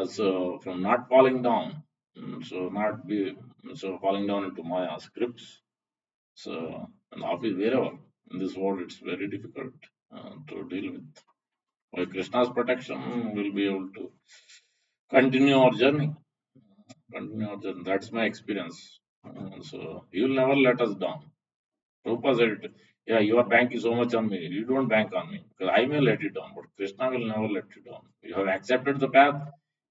so from not falling down, so not be so falling down into my scripts. So in office, wherever in this world, it's very difficult to deal with. By Krishna's protection, we'll be able to continue our journey. Continue our journey. That's my experience. So he will never let us down. Prabhupada said, yeah, your bank is so much on me. You don't bank on me. Because I may let you down, but Krishna will never let you down. You have accepted the path,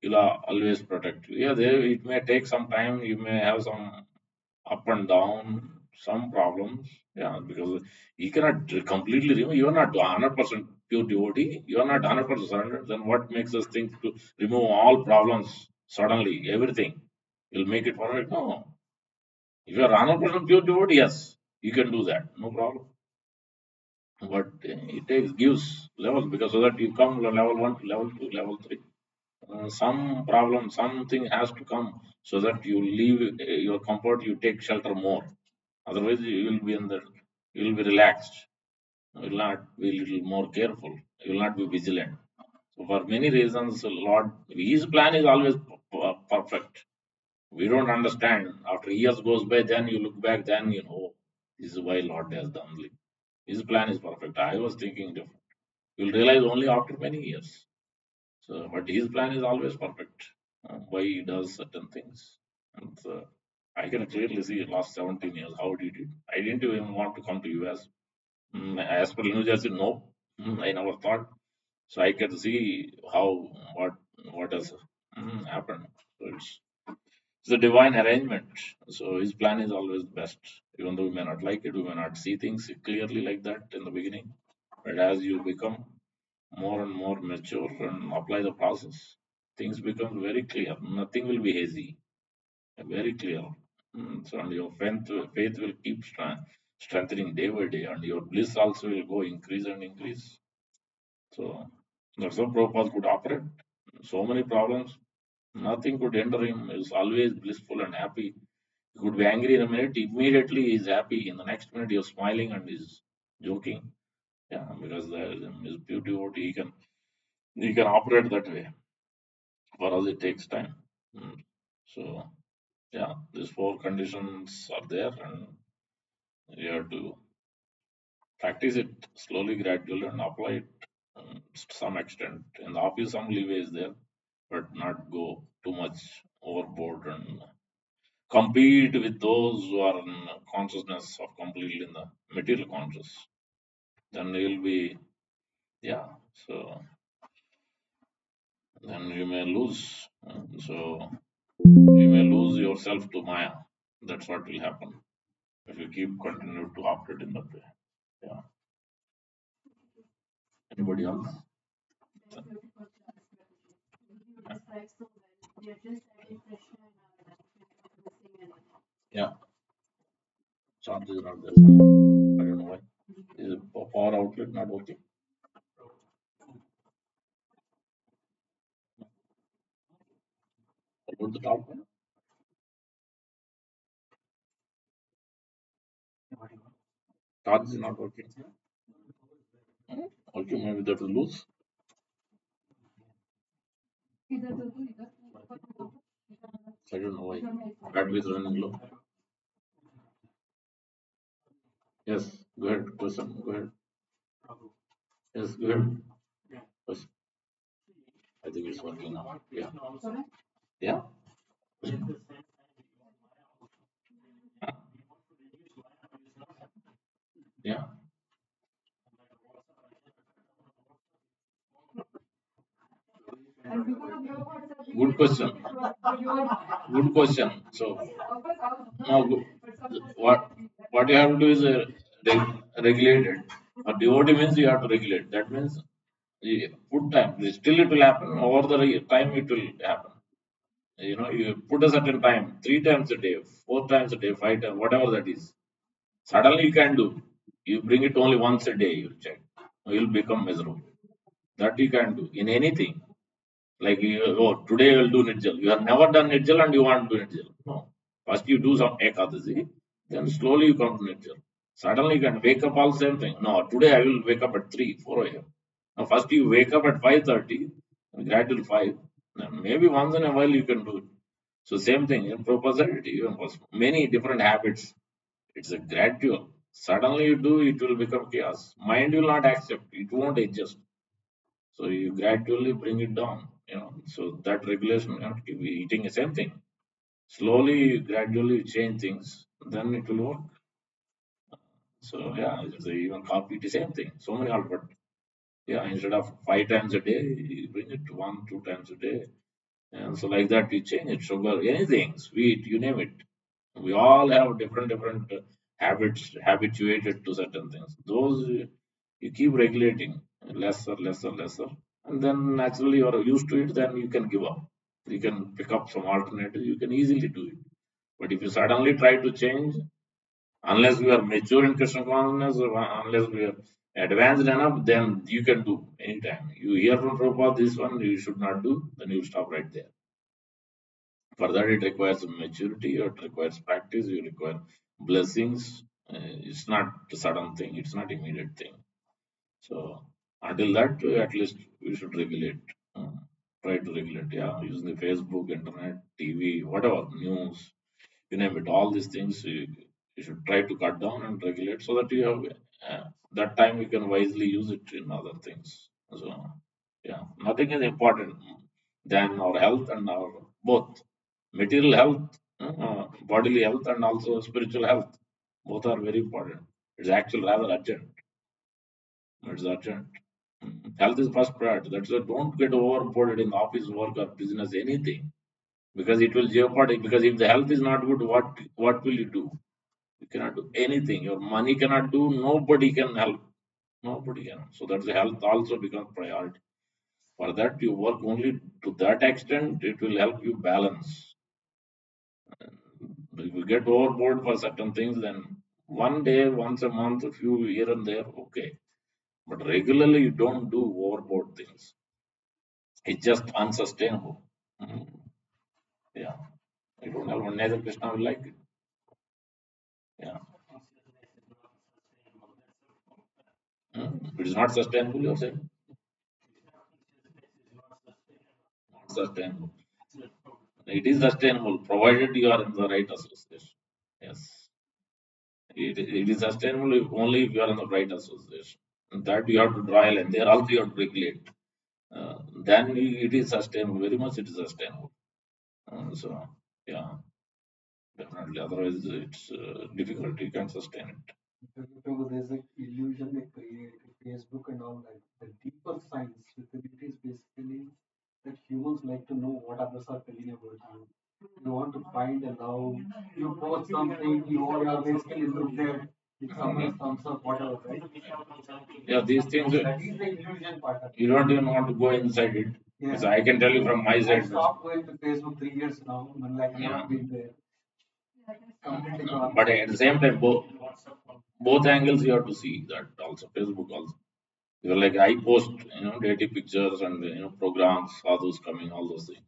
he'll always protect you. Yeah, it may take some time. You may have some up and down, some problems. Yeah, because you cannot completely remove. You are not 100% pure devotee. You are not 100% surrendered. Then what makes us think to remove all problems suddenly, everything? You'll make it perfect? No. If you are 100% pure devotee, yes, you can do that. No problem. But it gives levels, because so that you come level 1 to level 2, level 3. Some problem, something has to come so that you leave your comfort, you take shelter more. Otherwise, you will be in the, you will be relaxed. You will not be a little more careful. You will not be vigilant. So for many reasons, Lord, His plan is always perfect. We don't understand. After years goes by, then you look back, then you know this is why Lord has done. His plan is perfect. I was thinking different. You'll realize only after many years. So, but His plan is always perfect. Why He does certain things. And I can clearly see last 17 years how did it. I didn't even want to come to US. As per New Jersey, no, I never thought. So I can see how what what has happened. So it's a divine arrangement. So His plan is always best. Even though we may not like it, we may not see things clearly like that in the beginning. But as you become more and more mature and apply the process, things become very clear. Nothing will be hazy. Very clear. So and your faith will keep strengthening day by day, and your bliss also will go increase and increase. So that's how Prabhupada could operate. So many problems, nothing could hinder him. He was always blissful and happy. He could be angry in a minute, immediately he's happy. In the next minute, he's smiling and he's joking. Yeah, because there is beauty what he can operate that way. For us, it takes time. Mm. So yeah, these four conditions are there, and you have to practice it slowly, gradually, and apply it to some extent. In the office, some leeway is there, but not go too much overboard and compete with those who are in consciousness of completely in the material conscious. Then you'll be, yeah, so then you may lose. So you may lose yourself to Maya. That's what will happen if you keep continue to operate in that way. Yeah. Anybody else? Yeah. Charge is not there. I don't know why. Is the power outlet not working? About the top one? Charge is not working. Okay, maybe that will lose. I don't know why. Battery is running low. Yes, go ahead. Question. Go ahead. Yes, go ahead. Question. I think it's working now. Yeah. Yeah. Yeah. Good question. Good question. So now what you have to do is regulate it. A devotee means you have to regulate. That means Put time. Still it will happen. Over the time it will happen. You put a certain time, 3 times a day, 4 times a day, 5 times, whatever that is. Suddenly you can do. You bring it only once a day, you'll check. You'll become miserable. That you can do in anything. Like, today you'll do Nidjal. You have never done Nidjal and you want to do Nidjal. No. First you do some Ekadasi, then slowly you come to Nidjal. Suddenly you can wake up all same thing. No, today I will wake up at 3, 4 a.m. Now first you wake up at 5:30, gradual 5. Then maybe once in a while you can do it. So same thing in proposal, even many different habits. It's a gradual. Suddenly you do, it will become chaos. Mind will not accept. It won't adjust. So you gradually bring it down. So that regulation, to be eating the same thing. Slowly, gradually change things. Then it will work. So yeah, even coffee, the same thing. So many but yeah, instead of 5 times a day, you bring it to 1, 2 times a day. And so like that, you change it. Sugar, anything, sweet, you name it. We all have different habits, habituated to certain things. Those you keep regulating lesser, lesser, lesser, and then naturally you are used to it. Then you can give up. You can pick up some alternative. You can easily do it. But if you suddenly try to change, unless we are mature in Krishna consciousness, or unless we are advanced enough, then you can do anytime. You hear from Prabhupada this one, you should not do, then you stop right there. For that, it requires maturity, it requires practice, you require blessings. It's not a sudden thing, it's not immediate thing. So until that, at least we should regulate. Uh, Try to regulate, yeah, using the Facebook, internet, TV, whatever, news, you name it, all these things you should try to cut down and regulate so that you have that time you can wisely use it in other things. So yeah, nothing is important than our health and our both material health, bodily health, and also spiritual health. Both are very important. It's actually rather urgent. It's urgent. Health is first priority. That's why don't get overboarded in office work or business, anything, because it will jeopardize. Because if the health is not good, what will you do? You cannot do anything. Your money cannot do. Nobody can help. Nobody can. So that the health also becomes priority. For that, you work only to that extent. It will help you balance. If you get overboard for certain things, then one day, once a month, a few here and there, okay. But regularly, you don't do overboard things. It's just unsustainable. Mm, yeah, I don't know. Neither Krishna will like it. Yeah, it is not sustainable. You're saying not sustainable. It is sustainable provided you are in the right association. Yes, it is sustainable only if you are in the right association. And that you have to trial and there also you have to regulate. Then it is sustainable. Very much it is sustainable. So yeah, definitely. Otherwise, it's difficult. You can't sustain it. Because there's an illusion they create, Facebook and all that. The deeper science within it is basically that humans like to know what others are feeling about you. You want to find a love. You post something, you are basically looked at. If someone thumbs up, whatever, right? Yeah, these things That is the illusion part of it. you don't even want to go inside it. Yeah. So I can tell you from my I side. stopped going to Facebook 3 years now. Like I've never Yeah. been there. Completely gone. But at the same time, both angles you have to see that also. Facebook also. You're like I post, daily pictures and programs, all those coming, all those things.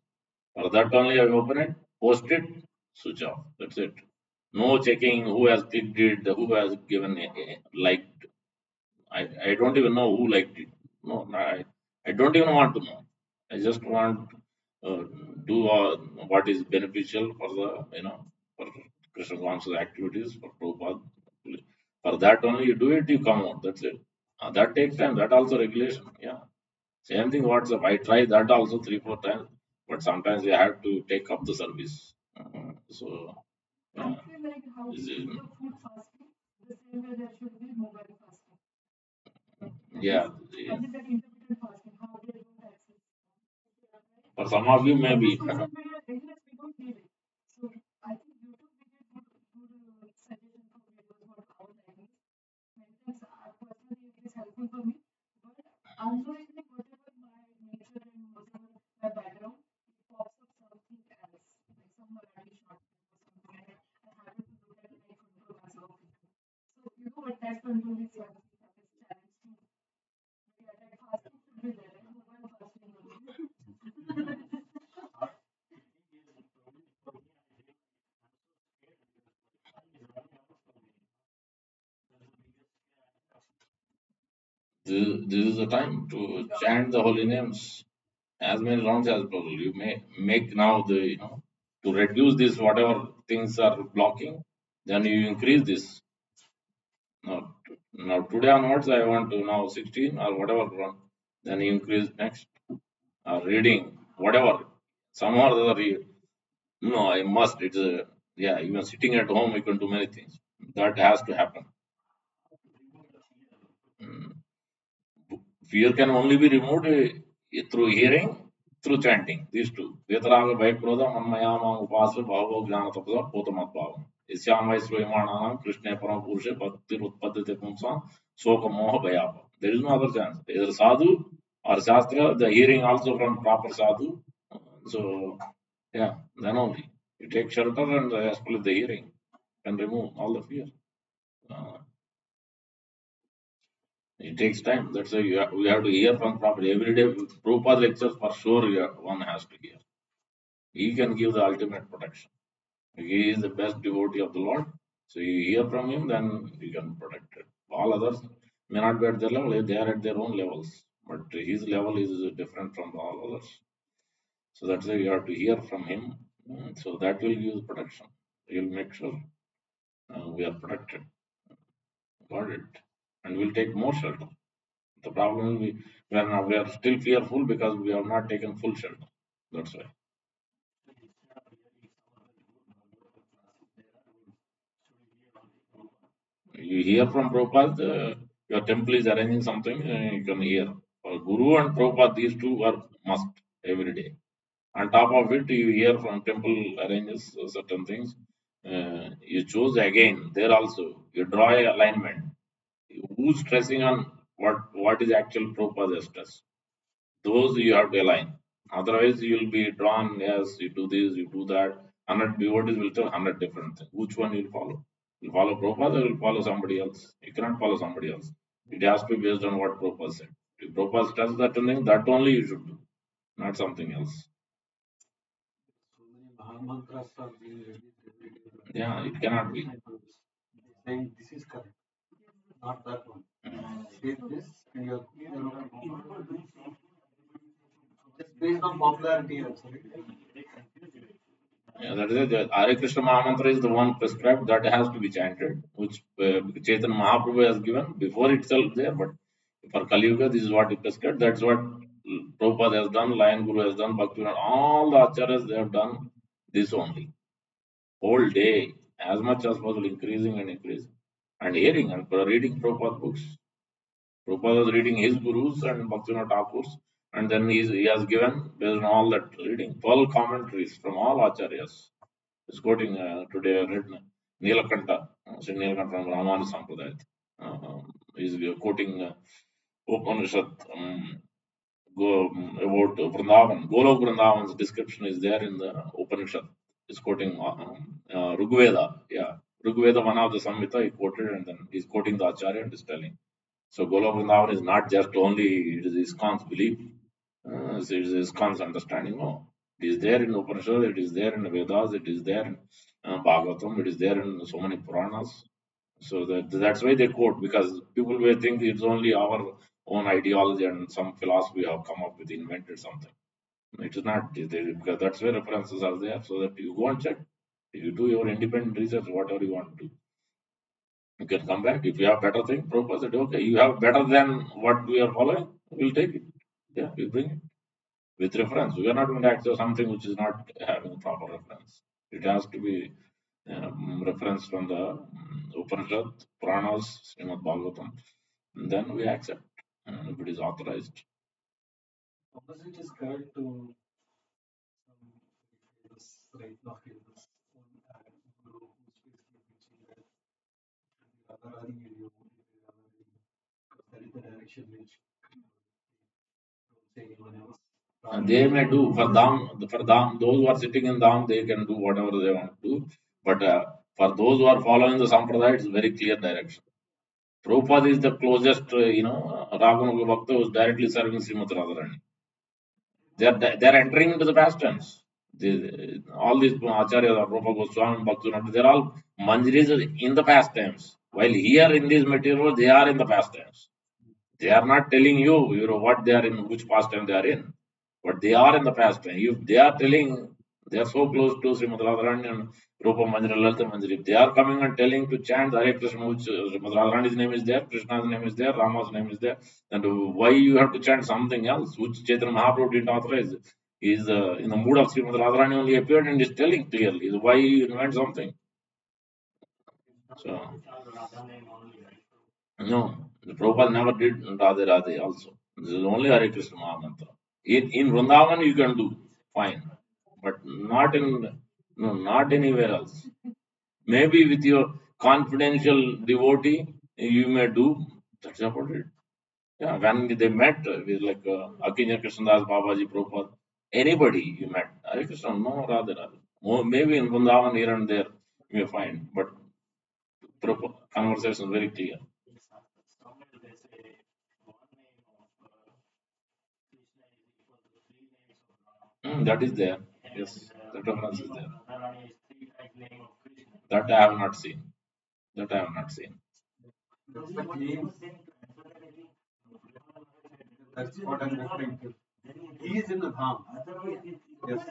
For that only I open it, post it, switch off. That's it. No checking who has clicked it, who has given a liked. I don't even know who liked it. No, I don't even want to know. I just want uh, do what is beneficial for for Krishna conscious activities for Prabhupada. For that only you do it, you come out. That's it. That takes time. That also regulation. Yeah. Same thing WhatsApp. I try that also 3, 4 times, but sometimes you have to take up the service. So yeah. Is it- yeah. For some of you, maybe. This is the time to chant the holy names as many rounds as possible. You may make now the, to reduce this, whatever things are blocking, then you increase this. Now today onwards, I want to now 16 or whatever run. Then you increase next. Reading, whatever. Somehow or the other, no, I must. It's yeah, even sitting at home, you can do many things. That has to happen. Mm. Fear can only be removed through hearing, through chanting. These two. Vetraga Vaikroda Manmayama Upasa Bhava Jnana Tapasa Potamat Bhavam. Isyamai Srimananam Krishna Param Purusha Bhakti Utpadite Pumsa Soka Moha Bhayapa. There is no other chance. Either sadhu or shastra, the hearing also from proper sadhu. So yeah, then only. You take shelter and split the hearing and remove all the fear. Uh, It takes time. That's why we have to hear from properly. Every day, Prabhupada lectures for sure one has to hear. He can give the ultimate protection. He is the best devotee of the Lord. So you hear from him, then you can protect it. All others may not be at their level, they are at their own levels. But his level is different from all others. So that's why you have to hear from him. So that will give protection. He will make sure we are protected. Got it. And we'll take more shelter. The problem is we are still fearful because we have not taken full shelter. That's why. You hear from Prabhupada, your temple is arranging something, you can hear. For Guru and Prabhupada, these two are must every day. On top of it, you hear from temple arranges certain things. You choose again, there also, you draw a alignment. Who's stressing on what is actual Prabhupada's stress? Those you have to align. Otherwise, you will be drawn, yes, you do this, you do that. 100 devotees will tell 100 different things. Which one you'll follow? You'll follow Prabhupada or you'll follow somebody else? You cannot follow somebody else. It has to be based on what Prabhupada said. If Prabhupada does that thing, that only you should do, not something else. So many Mahamantras are being released every day. Yeah, it cannot be. Saying this is correct, not that one. Say this, and you're just based on popularity also. Yeah, that is it. The Hare Krishna Mahamantra is the one prescribed that has to be chanted, which Chaitanya Mahaprabhu has given before itself there. But for Kali Yuga, this is what he prescribed. That's what Prabhupada has done, Lion Guru has done, Bhaktivinoda, all the acharyas, they have done this only. Whole day, as much as possible, increasing and increasing. And hearing and reading Prabhupada books. Prabhupada was reading his gurus and Bhaktivinoda Thakur's, and then he has given, based on all that reading, 12 commentaries from all acharyas. Is quoting today, I read Nilakanta, Sri Nilakanta from Ramana Sampradaya. He's quoting Upanishad about Vrindavan. Golok Vrindavan's description is there in the Upanishad. He's quoting Rigveda. Yeah, Rigveda, one of the Samhita, he quoted, and then he's quoting the Acharya and is telling. So Golok Vrindavan is not just only, it is ISKCON's belief, it is ISKCON's understanding. No, it is there in Upanishad, it is there in the Vedas, it is there in Bhagavatam, it is there in so many Puranas. So that's why they quote, because people may think it's only our own ideology and some philosophy have come up with, invented something. It is not, because that's where references are there, so that you go and check. You do your independent research, whatever you want to do. You can come back. If you have better thing, propose it. Okay, you have better than what we are following, we'll take it. Yeah, we bring it with reference. We are not going to accept something which is not having proper reference. It has to be reference from the Upanishad, Puranas, Srimad Bhagavatam. And then we accept if it is authorized. Opposite is correct to some famous, right now famous guru who's basically preaching that Radharani will you because that is the direction which don't say anyone else. And they may do for them, those who are sitting in Dham, they can do whatever they want to do. But for those who are following the Sampradaya, it's very clear direction. Prabhupada is the closest, Raghunaga Bhakta who is directly serving Srimati Radharani. They are entering into the past tense. All these Acharyas, Rupa Goswami, Bhaktivinoda, they're all Manjaris in the past tense. While here in this material, they are in the past tense. They are not telling you, what they are in, which pastime they are in, but they are in the pastime. If they are telling, they are so close to Srimad Radharani and Rupa Manjari, Lalita Manjari. If they are coming and telling to chant Hare Krishna, which Srimad Radharani's name is there, Krishna's name is there, Rama's name is there, then why you have to chant something else, which Chaitanya Mahaprabhu didn't authorize? He is in the mood of Srimad Radharani only appeared and is telling clearly. So why you invent something? So, no, the Prabhupada never did Radhe Radhe also. This is only Hare Krishna Mahamantra. In Vrindavan you can do fine, but not in, no, not anywhere else. Maybe with your confidential devotee you may do. That's about it. Yeah, when they met with like Akinya Krishnadas Babaji Prabhupada, anybody you met, Hare Krishna, no Radhe Radhe. Maybe in Vrindavan here and there you may find, but conversation very clear. That is there. Yes, that reference is there. That I have not seen. That I have not seen. That's the claim. That's what I'm referring to. He is in the Dham. Yes.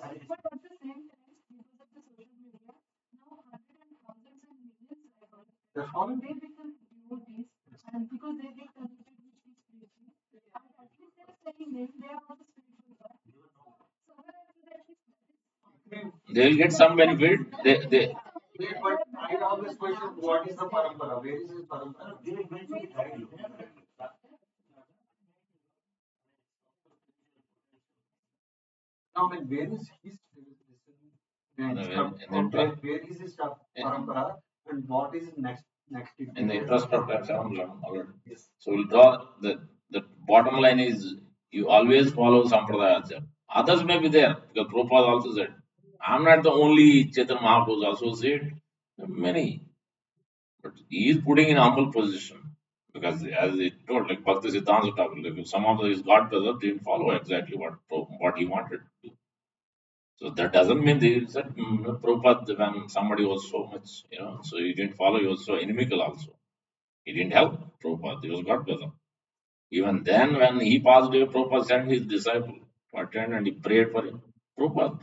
They're following. They will get some benefit. But I always question what is the parampara? Where is his parampara? Now, I mean, where is his where is his parampara and what is his next In the degree? interest of time, 7:11 already. Yes. So we'll draw the bottom line is you always follow Sampradaya Acharya. Others may be there because Prabhupada also said, I'm not the only Chaitanya Mahaprabhu's associate. There are many, but he is putting in humble position because as he told, like Bhakti Siddhanta Thakur, like some of his God brothers didn't follow exactly what he wanted to do. So that doesn't mean they said Prabhupada when somebody was so much, so he didn't follow, he was so inimical also. He didn't help Prabhupada, he was God brother. Even then, when he passed away, Prabhupada sent his disciple to attend and he prayed for him. Prabhupada,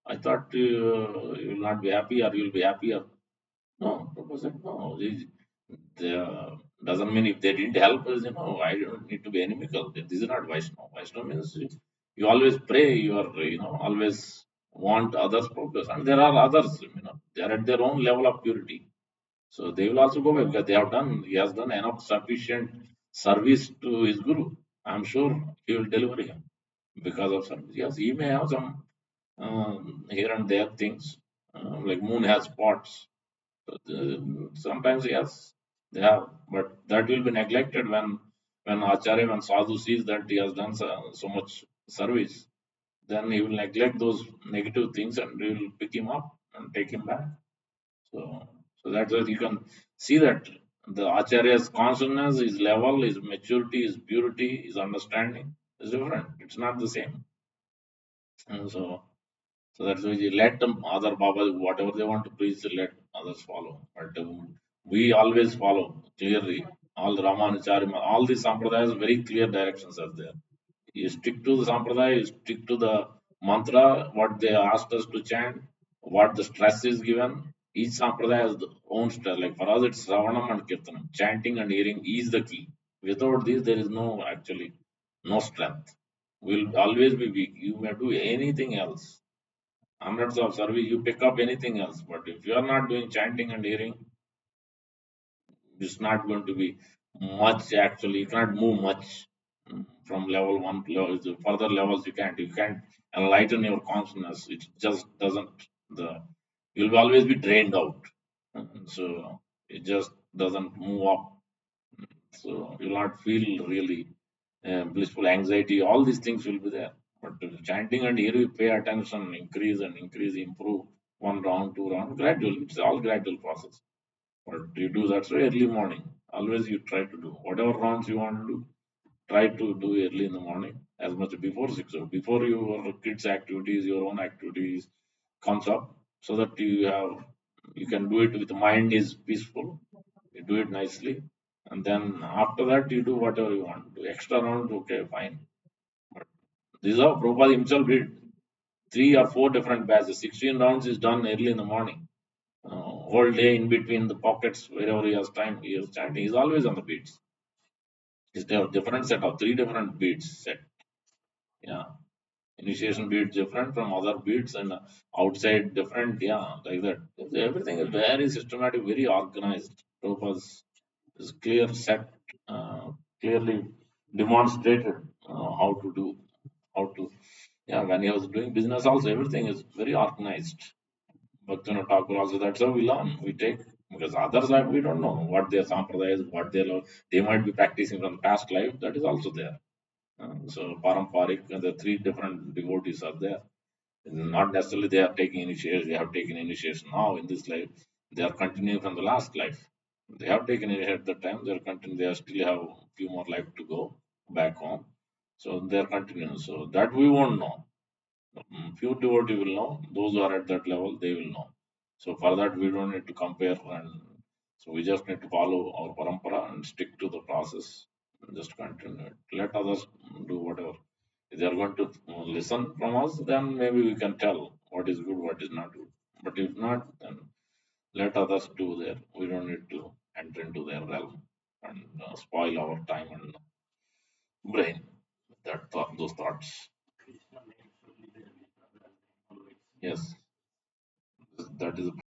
I thought you will not be happy or you will be happier. No, Prabhupada said, no, doesn't mean if they didn't help us, I don't need to be inimical. This is not Vaishnava. Vaishnava means you always pray, you are, always want others' progress. And there are others, they are at their own level of purity. So they will also go back because he has done enough sufficient service to his guru. I'm sure he will deliver him because of service. Yes, he may have some here and there things, like moon has spots. Sometimes yes, they have, but that will be neglected when Acharya, when Sadhu sees that he has done so much service, then he will neglect those negative things and he will pick him up and take him back. So, so that's why you can see that the Acharya's consciousness, his level, his maturity, his purity, his understanding is different. It's not the same. And so that's why you let them other Baba, whatever they want to preach, let others follow. But we always follow clearly. All the Ramanacharya, all these sampradayas, very clear directions are there. You stick to the sampradaya, you stick to the mantra, what they asked us to chant, what the stress is given. Each sampradaya has the own stress. Like for us, it's Ravanam and Kirtanam. Chanting and hearing is the key. Without this, there is no strength. We'll always be weak. You may do anything else. Hundreds of service, you pick up anything else. But if you are not doing chanting and hearing, it's not going to be much actually. You cannot move much from level one to level to further levels. You can't enlighten your consciousness. It just doesn't. The You'll always be drained out. So it just doesn't move up. So you'll not feel really blissful anxiety. All these things will be there. But chanting and here you pay attention, increase, improve one round, two round, gradual. It's all gradual process. But you do that so early morning. Always you try to do whatever rounds you want to do. Try to do early in the morning as much before 6 o'clock, before your kids' activities, your own activities comes up, so that you can do it with the mind is peaceful. You do it nicely, And then after that, you do whatever you want. Do extra round, okay, fine. But this is how Prabhupada himself did. 3 or 4 different batches. 16 rounds is done early in the morning. Whole day in between the pockets, wherever he has time, he is chanting. He's always on the beats. He's there different set of 3 different beats set. Yeah. Initiation beats different from other beats and outside different. Yeah, like that. Everything is very systematic, very organized. Purpose is clear set, clearly demonstrated how to do, how to. Yeah, when he was doing business, also everything is very organized. But Thakur also, that's how we learn. We take because others we don't know what their sampradaya is, what they love. They might be practicing from the past life. That is also there. So Paramparik, the 3 different devotees are there. Not necessarily they are taking initiation. They have taken initiation now in this life. They are continuing from the last life. They have taken initiation at the time. They are continuing. They are still have a few more life to go back home. So they are continuing. So that we won't know. Few devotee will know. Those who are at that level, they will know. So for that, we don't need to compare, and so we just need to follow our parampara and stick to the process. Just continue it. Let others do whatever. If they are going to listen from us, then maybe we can tell what is good, what is not good. But if not, then let others do there. We don't need to enter into their realm and spoil our time and brain. That thought, those thoughts. Krishna name should be there with others, always. Yes, that is